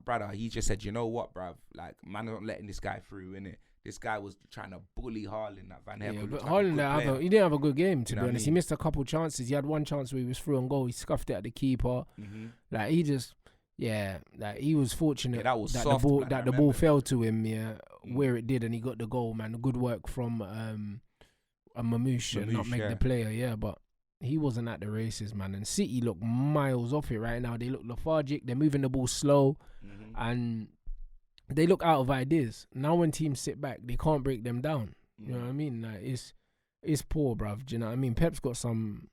brother, he just said, you know what, bruv? Like, man, I'm not letting this guy through, innit? This guy was trying to bully Haaland, that Van Heckel. Yeah, but Haaland, he didn't have a good game, to be honest. He missed a couple chances. He had one chance where he was through on goal. He scuffed it at the keeper. Like, he just... Yeah, like he was fortunate that the ball fell to him, where it did, and he got the goal, man. Good work from Mamouche, not make the player, but he wasn't at the races, man. And City look miles off it right now. They look lethargic. They're moving the ball slow, and they look out of ideas. Now when teams sit back, they can't break them down. You know what I mean? Like it's poor, bruv. Do you know what I mean? Pep's got some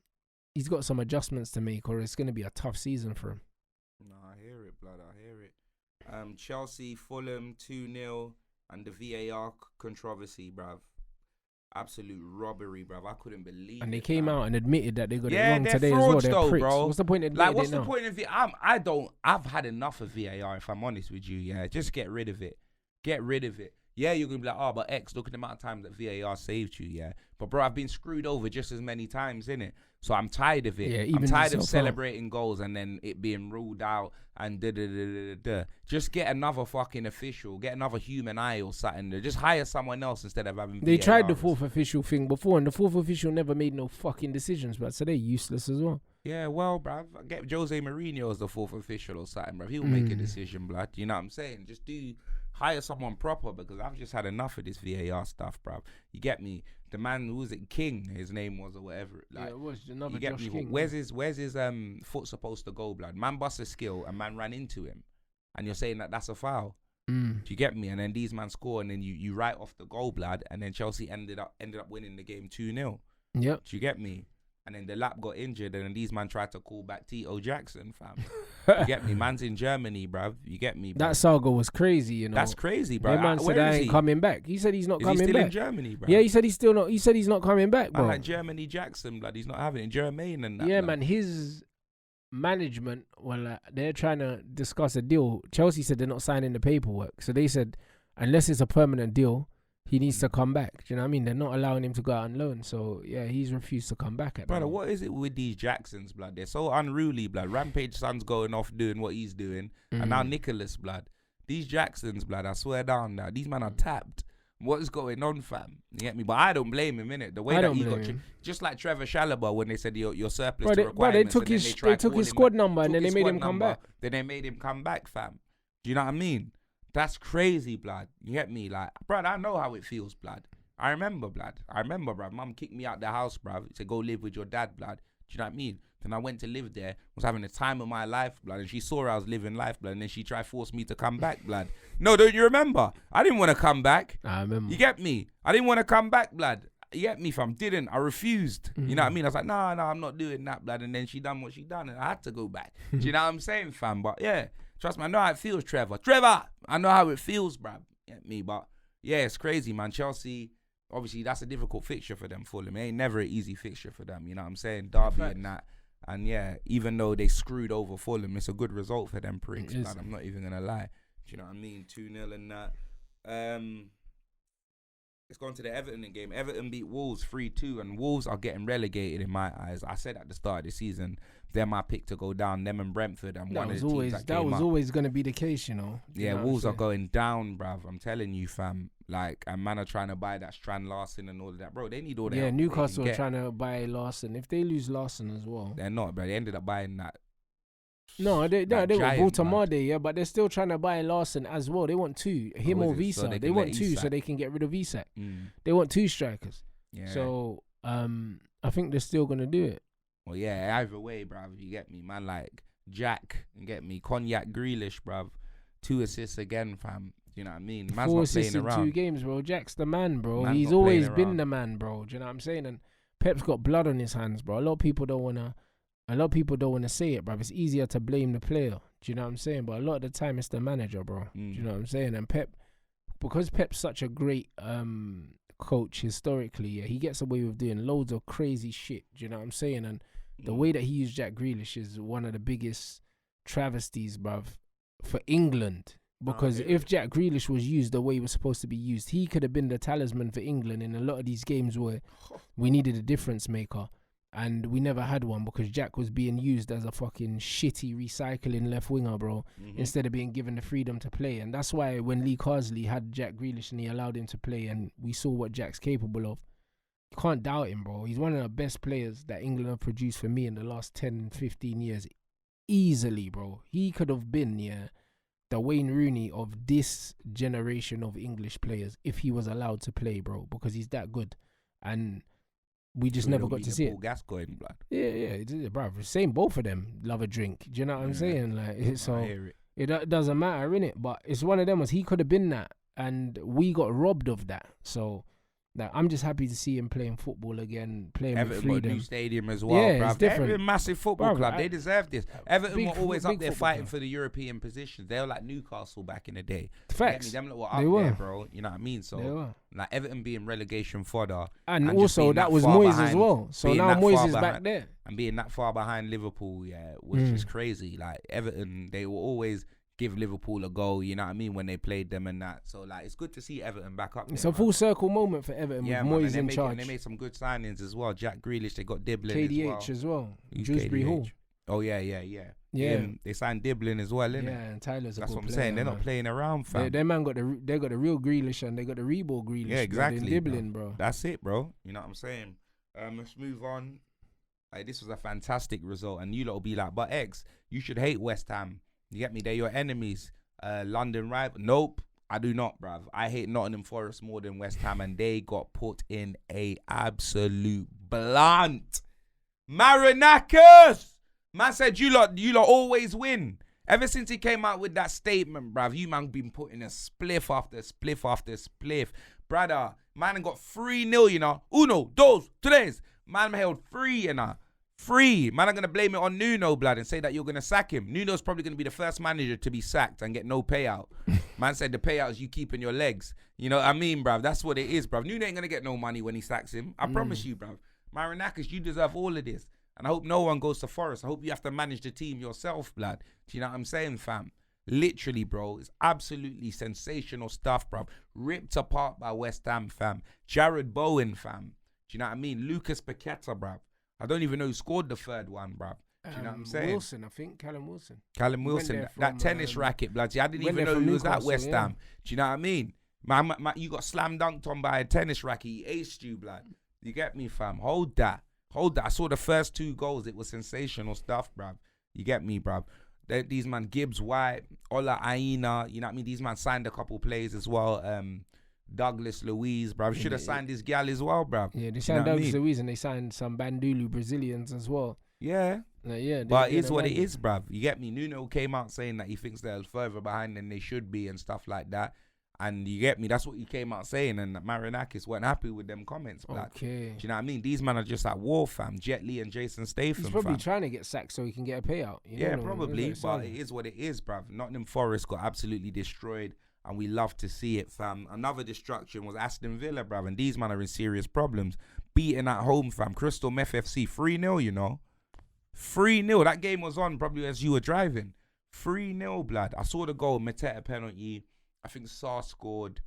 adjustments to make, or it's going to be a tough season for him. No, I hear it, blood. I hear it. Chelsea, Fulham, 2-0, and the VAR controversy, bruv. Absolute robbery, bruv. I couldn't believe it. And they came out and admitted that they got it Yeah, wrong they're today frauds as well. They're though, pricks. bro. What's the point of Like, what's the point of VAR? I've had enough of VAR, if I'm honest with you, yeah. Just get rid of it. Get rid of it. Yeah, you're going to be like, oh, but X, look at the amount of times that VAR saved you, yeah. But, bro, I've been screwed over just as many times, innit? So I'm tired of it. Yeah, I'm tired of celebrating goals and then it being ruled out and da-da-da-da-da. Just get another fucking official. Get another human eye or something. Just hire someone else instead of having They VAR. tried the fourth official thing before, and the fourth official never made no fucking decisions, but so they're useless as well. Yeah, well, bruv, get Jose Mourinho as the fourth official or something, bruv. He'll make a decision, blood. You know what I'm saying? Just hire someone proper, because I've just had enough of this VAR stuff, bruv. You get me? The man, who was it, King, his name was, or whatever. Like, yeah, it was another you get Josh me? King. Where's his foot supposed to go, blood? Man bust a skill and man ran into him. And you're saying that that's a foul. Do you get me? And then these man score, and then you write off the goal, blood, and then Chelsea ended up winning the game 2-0. Yep. Do you get me? And then the lap got injured, and then these man tried to call back Tito Jackson, fam. You get me? Man's in Germany, bruv. You get me, bruv? That saga was crazy, you know. That's crazy, bruv. That man said I ain't coming back. He said he's not coming back. Is he still in Germany, bruv? Yeah, he said he's still not. He said he's not coming back, bro. Man, like Germany Jackson, blood. He's not having it. Germain and that. Yeah, blood. man. His management, they're trying to discuss a deal. Chelsea said they're not signing the paperwork. So they said, unless it's a permanent deal, he needs to come back. Do you know what I mean? They're not allowing him to go out on loan. So, yeah, he's refused to come back. Brother, what is it with these Jacksons, blood? They're so unruly, blood. Rampage Son's going off doing what he's doing. And now Nicholas, blood. These Jacksons, blood, I swear down now. These men are tapped. What is going on, fam? You get me? But I don't blame him, innit? The way that he got... Just like Trevor Chalobah when they said your surplus to requirements. They took his squad number and then they made him come back. Then they made him come back, fam. Do you know what I mean? That's crazy, blood. You get me? Like, blood, I know how it feels, blood. I remember, blood. Bruv. Mum kicked me out the house, bruv. Said, go live with your dad, blood. Do you know what I mean? Then I went to live there, was having the time of my life, blood. And she saw I was living life, blood. And then she tried to force me to come back, blood. No, don't you remember? I didn't want to come back. I remember. You get me? I didn't want to come back, blood. You get me, fam? Didn't. I refused. You know what I mean? I was like, no, I'm not doing that, blood. And then she done what she done, and I had to go back. Do you know what I'm saying, fam? But yeah. Trust me, I know how it feels, Trevor. I know how it feels, bruv. Get me? But yeah, it's crazy, man. Chelsea, obviously, that's a difficult fixture for them, Fulham. It ain't never an easy fixture for them, you know what I'm saying? Derby and that. And yeah, even though they screwed over Fulham, it's a good result for them pricks, man. I'm not even going to lie. Do you know what I mean? 2-0 and that. Let's go on to the Everton game. Everton beat Wolves 3-2, and Wolves are getting relegated in my eyes. I said at the start of the season, they're my pick to go down. Them and Brentford, and one of the teams that was always going to be the case, you know. Yeah, Wolves are going down, bruv. I'm telling you, fam. Like, and man are trying to buy that Strand Larson and all of that, bro. They need all that. Yeah, Newcastle are trying to buy Larson. If they lose Larson as well, they're not, bro. They ended up buying that. No, they were Voltamade, yeah, but they're still trying to buy Larson as well. They want two, him or Visa. So they want two, so they can get rid of Isak. They want two strikers. Yeah. So I think they're still gonna do it. Well, yeah, either way, bruv. You get me, man. Like Jack, and get me Cognac Grealish, bruv. 2 assists again, fam. You know what I mean? Man's 4 not assists playing in around. 2 games, bro. Jack's the man, bro. Man's He's not always playing been around. the man, bro. Do you know what I'm saying? And Pep's got blood on his hands, bro. A lot of people don't wanna say it, bro. It's easier to blame the player. Do you know what I'm saying? But a lot of the time it's the manager, bro. Do you know what I'm saying? And because Pep's such a great coach historically, yeah, he gets away with doing loads of crazy shit. Do you know what I'm saying? And the way that he used Jack Grealish is one of the biggest travesties, bruv, for England. Because if Jack Grealish was used the way he was supposed to be used, he could have been the talisman for England in a lot of these games where we needed a difference maker. And we never had one because Jack was being used as a fucking shitty recycling left winger, bro, instead of being given the freedom to play. And that's why when Lee Carsley had Jack Grealish and he allowed him to play and we saw what Jack's capable of, you can't doubt him, bro. He's one of the best players that England have produced for me in the last 10, 15 years. Easily, bro. He could have been, the Wayne Rooney of this generation of English players if he was allowed to play, bro, because he's that good. And we just never got to see it. Gascoigne, blood. Yeah, bro. Same, both of them love a drink. Do you know what I'm saying? Like, so it doesn't matter, innit? But it's one of them was he could have been that, and we got robbed of that. So, like, I'm just happy to see him playing football again, playing with Everton got a freedom. new stadium as well, Yeah, bruv. it's different. Everton massive football Bruv, club. They deserve this. Everton were always up big there football fighting club. for the European positions. They were like Newcastle back in the day. Facts. Them lot were They up were. there, bro. You know what I mean? They So, were. like, Everton being relegation fodder. And just also, being that was far Moyes as behind- well. So being now that Moyes far is back behind- there. And being that far behind Liverpool, was just crazy. Like, Everton, they will always give Liverpool a go, you know what I mean, when they played them and that. So, like, it's good to see Everton back up there. It's a full circle moment for Everton with man, Moyes and in charge. And they made some good signings as well. Jack Grealish, they got Diblin KDH as well. as well. Dewsbury Hall. Oh, yeah. Yeah. They signed Diblin as well, innit? Yeah, and Tyler's a That's good what I'm player, saying. They're man. not playing around, fam. They man got the real Grealish and they got the Reball Grealish. Yeah, exactly. Dibbling, bro. That's it, bro. You know what I'm saying? Let's move on. Like, this was a fantastic result, and you lot will be like, but X, you should hate West Ham. You get me? They're your enemies. London rival. Nope, I do not, bruv. I hate Nottingham Forest more than West Ham, and they got put in a absolute blunt. Marinakis! Man said you lot always win. Ever since he came out with that statement, bruv, you man been putting a spliff after spliff after spliff. Brother, man got 3-0, you know. 1, 2, 3. Man held 3, you know. 3. Man, I'm going to blame it on Nuno, blood, and say that you're going to sack him. Nuno's probably going to be the first manager to be sacked and get no payout. Man said the payout is you keeping your legs. You know what I mean, bruv? That's what it is, bruv. Nuno ain't going to get no money when he sacks him. I promise you, bruv. Marinakis, you deserve all of this. And I hope no one goes to Forest. I hope you have to manage the team yourself, blood. Do you know what I'm saying, fam? Literally, bro. It's absolutely sensational stuff, bruv. Ripped apart by West Ham, fam. Jared Bowen, fam. Do you know what I mean? Lucas Paqueta, bruv. I don't even know who scored the third one, bruv. Do you know what I'm saying? Wilson, I think. Callum Wilson. Callum Wilson, there that from, tennis racket, blood. See, I didn't went even there know from he was at Newcastle, West yeah. Ham. Do you know what I mean? Man, you got slam dunked on by a tennis racket. He aced you, blood. You get me, fam? Hold that. I saw the first 2 goals. It was sensational stuff, bruv. You get me, bruv? These man, Gibbs White, Ola Aina, you know what I mean? These man signed a couple players as well. Douglas Luiz, bruv. Should have signed this gal as well, bruv. Yeah, they You signed know what I Douglas mean? Luiz and they signed some Bandulu Brazilians as well. Yeah. But It's what it is, bruv. You get me? Nuno came out saying that he thinks they're further behind than they should be and stuff like that. And you get me? That's what he came out saying. And Marinakis weren't happy with them comments, blood. Okay. Do you know what I mean? These men are just at war, fam. Jet Li and Jason Statham, He's probably fam. trying to get sacked so he can get a payout. You Yeah, know, probably. that's But what it is what it is, bruv. Nottingham Forest got absolutely destroyed. And we love to see it, fam. Another destruction was Aston Villa, bruv. And these men are in serious problems. Beaten at home, fam. Crystal Meth FC 3-0, you know. 3-0. That game was on probably as you were driving. 3-0, blood. I saw the goal. Mateta penalty. I think Sarr scored.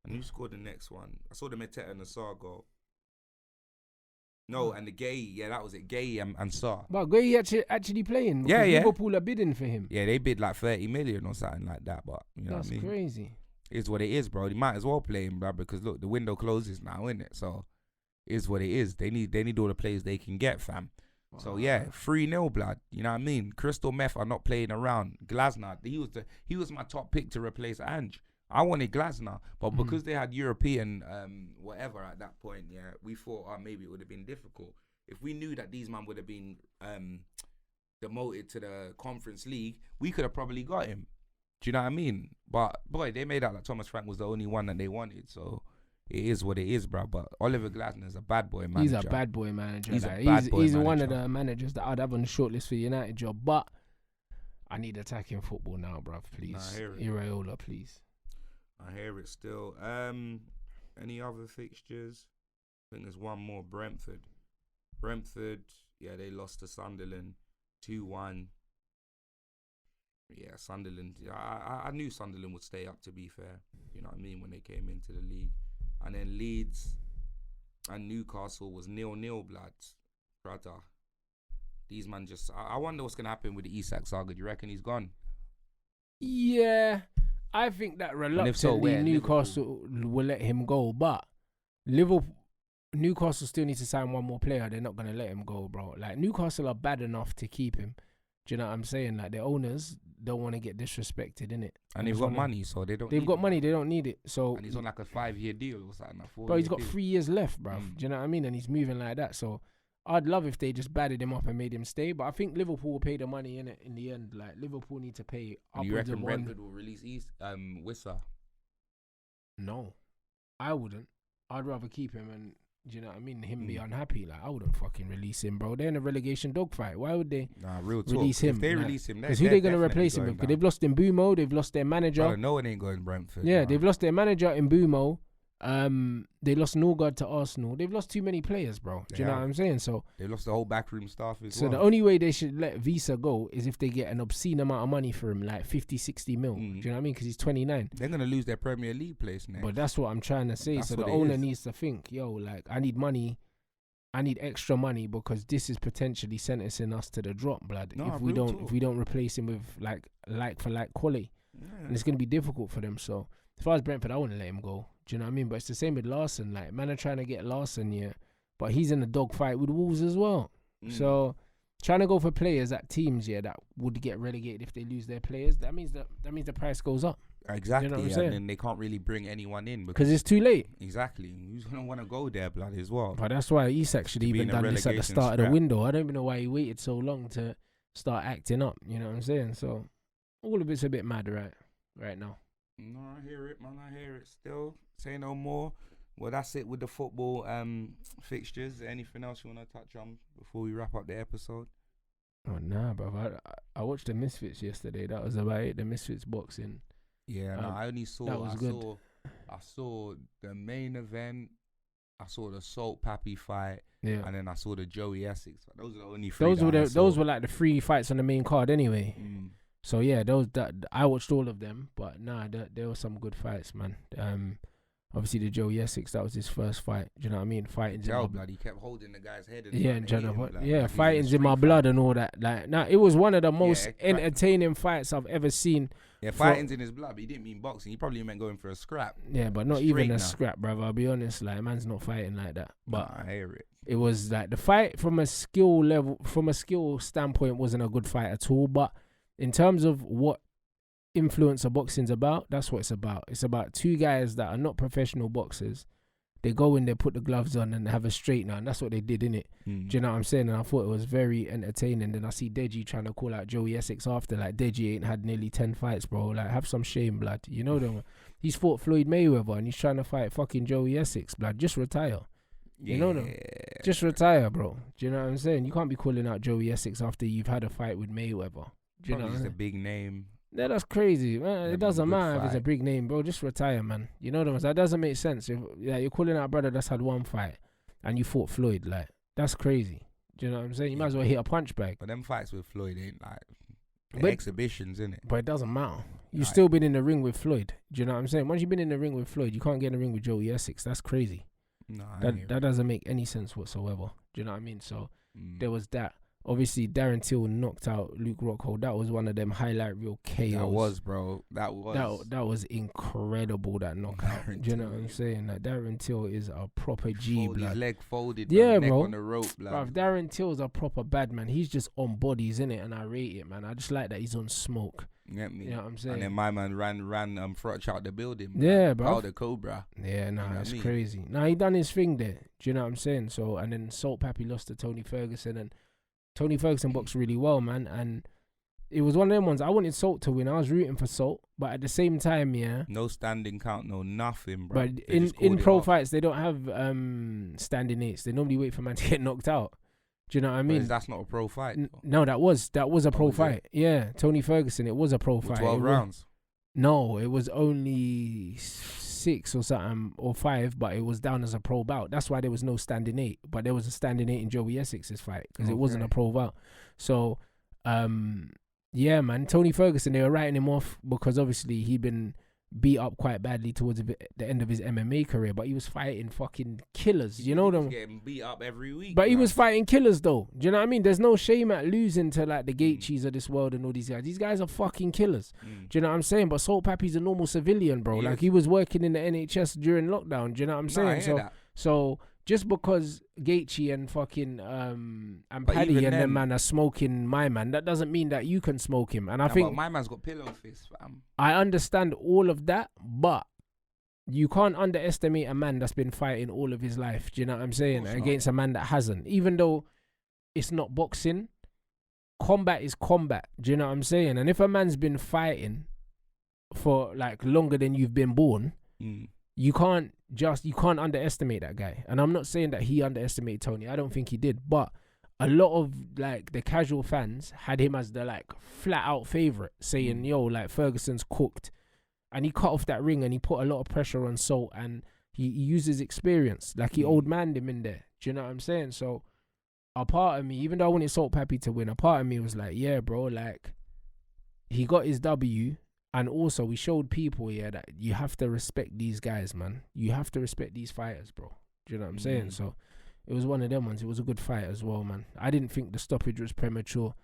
And who scored the next one? I saw the Mateta and the Sarr goal. No, and the Gay. Yeah, that was it. Gay and Sarr. But Gray actually playing. Because Yeah. Liverpool are bidding for him. Yeah, they bid like 30 million or something like that. But you know That's what I mean? crazy. Is what it is, bro. They might as well play him, bro, because look, the window closes now, innit? So, is what it is. They need all the players they can get, fam. Wow. So yeah, 3-0, blood. You know what I mean? Crystal Meth are not playing around. Glasner, he was my top pick to replace Ange. I wanted Glasner, but because they had European whatever at that point, yeah, we thought maybe it would have been difficult. If we knew that these men would have been demoted to the Conference League, we could have probably got him. Do you know what I mean? But boy, they made out like Thomas Frank was the only one that they wanted. So it is what it is, bro. But Oliver Glasner's a bad boy manager. He's a bad boy manager. He's like, a bad boy he's manager. one of the managers that I'd have on the shortlist for United job. But I need attacking football now, bruv. Please, Nah, I hear it. Iraola, please. I hear it still. Any other fixtures? I think there's one more. Brentford, yeah, they lost to Sunderland 2-1. Yeah, Sunderland. I knew Sunderland would stay up, to be fair. You know what I mean? When they came into the league. And then Leeds and Newcastle was 0-0, blood. Brother. These man just... I wonder what's going to happen with the Isak saga. Do you reckon he's gone? Yeah, I think that reluctantly Newcastle will let him go. But Newcastle still needs to sign one more player. They're not going to let him go, bro. Like, Newcastle are bad enough to keep him. Do you know what I'm saying? Like, their owners don't want to get disrespected, innit? And they've got money, so they don't They've got money, they don't need it. So and he's on like a 5-year deal or something. Bro, he's got 3 years left, bruv. Do you know what I mean? And he's moving like that. So I'd love if they just batted him up and made him stay. But I think Liverpool will pay the money in it in the end. Like, Liverpool need to pay upwards. You reckon Brentford will release Wissa? No, I wouldn't. I'd rather keep him and, do you know what I mean? Him be unhappy. Like, I wouldn't fucking release him, bro. They're in a relegation dogfight. Why would they release him? If they release him, because who they going to replace him with? Because they've lost Mbumo, they've lost their manager. No one ain't going Brentford. Yeah, they've lost their manager Mbumo. They lost Norgard to Arsenal. They've lost too many players, bro. Do you know what I'm saying? So they lost the whole backroom staff as well. So the only way they should let Visa go is if they get an obscene amount of money for him, like 50, 60 mil. Do you know what I mean? Because he's 29. They're going to lose their Premier League place next. But that's what I'm trying to say. So the owner needs to think, yo, like, I need money. I need extra money because this is potentially sentencing us to the drop, blood. No, if we don't replace him with like for like quality, and it's gonna be difficult for them. So as far as Brentford, I wouldn't let him go. Do you know what I mean? But it's the same with Larson. Like, man are trying to get Larson, yeah, but he's in a dogfight with Wolves as well. So trying to go for players at teams, yeah, that would get relegated if they lose their players. That means the price goes up. Exactly, you know what I'm saying? And then they can't really bring anyone in because it's too late. Exactly, who's gonna want to go there, blood, as well? But that's why Isak should even done this at the start of the window. I don't even know why he waited so long to start acting up. You know what I'm saying? So all of it's a bit mad right now. No, I hear it, man. I hear it. Still, say no more. Well, that's it with the football fixtures. Anything else you want to touch on before we wrap up the episode? Oh nah, bro. I watched the Misfits yesterday. That was about it. The Misfits boxing. Yeah, no, I only saw. That was good. I saw the main event. I saw the Salt Pappy fight. Yeah, and then I saw the Joey Essex. Those are the only three. Those were like the 3 fights on the main card anyway. So yeah, I watched all of them. But nah, there were some good fights, man. Obviously the Joey Essex, that was his first fight. Do you know what I mean? Fighting's in blood. He kept holding the guy's head. Fighting's in my blood and all that. Like, nah, it was one of the most entertaining fights I've ever seen. Yeah, fighting's in his blood. But he didn't mean boxing. He probably meant going for a scrap. Yeah, but not even a scrap, brother. I'll be honest. Like, man's not fighting like that. But I hear it. It was like the fight from a skill standpoint wasn't a good fight at all. But in terms of what influencer boxing's about, that's what it's about. It's about 2 guys that are not professional boxers. They go in there, put the gloves on and have a straightener, and that's what they did, innit? Do you know what I'm saying? And I thought it was very entertaining. Then I see Deji trying to call out Joey Essex after. Like, Deji ain't had nearly 10 fights, bro. Like, have some shame, blood. You know them. He's fought Floyd Mayweather and he's trying to fight fucking Joey Essex, blood. Just retire. You know them. Just retire, bro. Do you know what I'm saying? You can't be calling out Joey Essex after you've had a fight with Mayweather. Do you know what I'm saying? a big name. Yeah, that's crazy, man. It doesn't matter if it's a big name, bro. Just retire, man. You know what I'm saying? That doesn't make sense. If you're calling out a brother that's had 1 fight and you fought Floyd, like, that's crazy. Do you know what I'm saying? You might as well hit a punch bag. But them fights with Floyd ain't like exhibitions, innit? But it doesn't matter. You've still been in the ring with Floyd. Do you know what I'm saying? Once you've been in the ring with Floyd, you can't get in the ring with Joey Essex. That's crazy. No, that doesn't make any sense whatsoever. Do you know what I mean? So there was that. Obviously, Darren Till knocked out Luke Rockhold. That was one of them highlight reel KOs. That was, bro. That was incredible, that knockout. Do you know what I'm saying? Like, Darren Till is a proper G, blood. His leg folded, yeah, neck bro. on the rope, blood. Darren Till's a proper bad man. He's just on bodies, innit? And I rate it, man. I just like that he's on smoke. Get me? You know what I'm saying? And then my man ran Frotch out the building. Yeah, bro. The Cobra. Yeah, that's crazy. He done his thing there. Do you know what I'm saying? So, and then Salt Pappy lost to Tony Ferguson, and Tony Ferguson boxed really well, man. And it was one of them ones. I wanted Salt to win. I was rooting for Salt, but at the same time, yeah. No standing count, no nothing, bro. But in pro fights, they don't have standing eights. They normally wait for man to get knocked out. Do you know what I mean? That's not a pro fight. No, that was a pro fight. Yeah, Tony Ferguson. It was a pro fight. 12 rounds. No, it was only 6 or something or 5, but it was down as a pro bout. That's why there was no standing 8, but there was a standing 8 in Joey Essex's fight because it wasn't a pro bout. So, yeah, man, Tony Ferguson, they were writing him off because obviously he'd been beat up quite badly towards the end of his MMA career, but he was fighting fucking killers. You know them? Getting beat up every week. But he was fighting killers though. Do you know what I mean? There's no shame at losing to like the Gaethjes of this world and all these guys. These guys are fucking killers. Do you know what I'm saying? But Salt Pappy's a normal civilian, bro. Like he was working in the NHS during lockdown. Do you know what I'm saying? So just because Gaethje and fucking and Paddy and them man are smoking my man, that doesn't mean that you can smoke him. And I think my man's got pillow fists, fam. I understand all of that, but you can't underestimate a man that's been fighting all of his life. Do you know what I'm saying? Against a man that hasn't. Even though it's not boxing, combat is combat. Do you know what I'm saying? And if a man's been fighting for like longer than you've been born, you can't underestimate that guy. And I'm not saying that he underestimated Tony. I don't think he did. But a lot of like the casual fans had him as the like flat out favorite, saying, yo, like Ferguson's cooked. And he cut off that ring and he put a lot of pressure on Salt and he used his experience. Like he old manned him in there. Do you know what I'm saying? So a part of me, even though I wanted Salt Pappy to win, a part of me was like, yeah, bro, like he got his W. And also, we showed people here that you have to respect these guys, man. You have to respect these fighters, bro. Do you know what I'm saying? So, it was one of them ones. It was a good fight as well, man. I didn't think the stoppage was premature.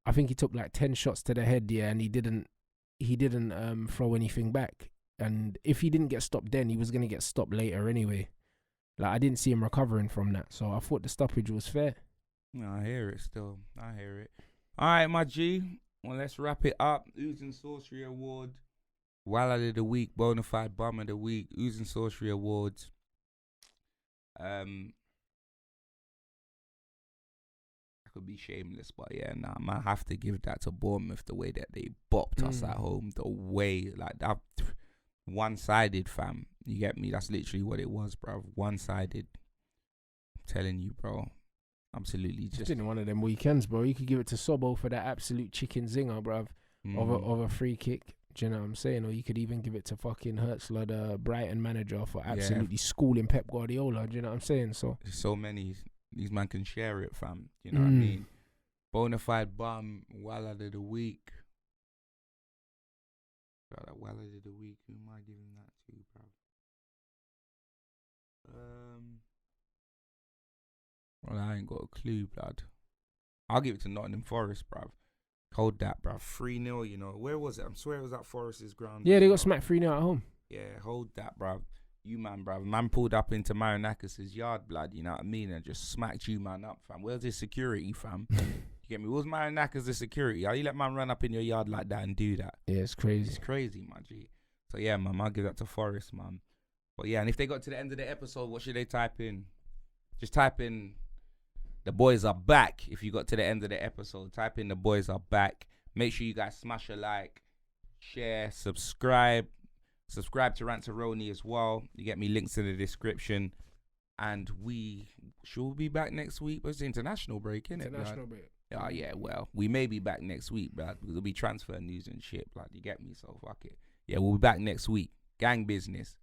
I think he took like 10 shots to the head, yeah, and he didn't throw anything back. And if he didn't get stopped then, he was going to get stopped later anyway. Like, I didn't see him recovering from that. So, I thought the stoppage was fair. No, I hear it still. I hear it. All right, my G. Well, let's wrap it up. Oozing Sorcery Award, Wallet of the Week, Bonafide Bum of the Week, Oozing Sorcery Awards. I could be shameless, but yeah, nah, I might have to give that to Bournemouth, the way that they bopped us at home, the way, like that, one-sided, fam. You get me? That's literally what it was, bro. One-sided. I'm telling you, bro. Absolutely, just in one of them weekends, bro. You could give it to Sobo for that absolute chicken zinger, bruv, of a free kick. Do you know what I'm saying? Or you could even give it to fucking Hertzler, the Brighton manager, for absolutely schooling Pep Guardiola. Do you know what I'm saying? So there's so many. These man can share it, fam. You know what I mean? Bonafide Bum, Wallet of the Week. Wallet of the Week. Who am I giving that to, bruv? Well, I ain't got a clue, blood. I'll give it to Nottingham Forest, bruv. Hold that, bruv. 3-0, you know. Where was it? I swear it was at Forest's ground. Yeah, they got smacked 3-0 at home. Yeah, hold that, bruv. You, man, bruv. Man pulled up into Marinakis' yard, blood, you know what I mean? And just smacked you, man, up, fam. Where's his security, fam? You get me? Where's Marinakis' the security? How you let man run up in your yard like that and do that? Yeah, it's crazy. It's crazy, my G. So, yeah, man, I'll give that to Forest, man. But, yeah, and if they got to the end of the episode, what should they type in? Just type in... The boys are back. If you got to the end of the episode, type in the boys are back. Make sure you guys smash a like, share, subscribe. Subscribe to Rantaroni as well. You get me, links in the description. And we should be back next week. It's the international break, innit? International break. Oh, yeah, well, we may be back next week, blood, because there'll be transfer news and shit, blood. You get me? So fuck it. Yeah, we'll be back next week. Gang business.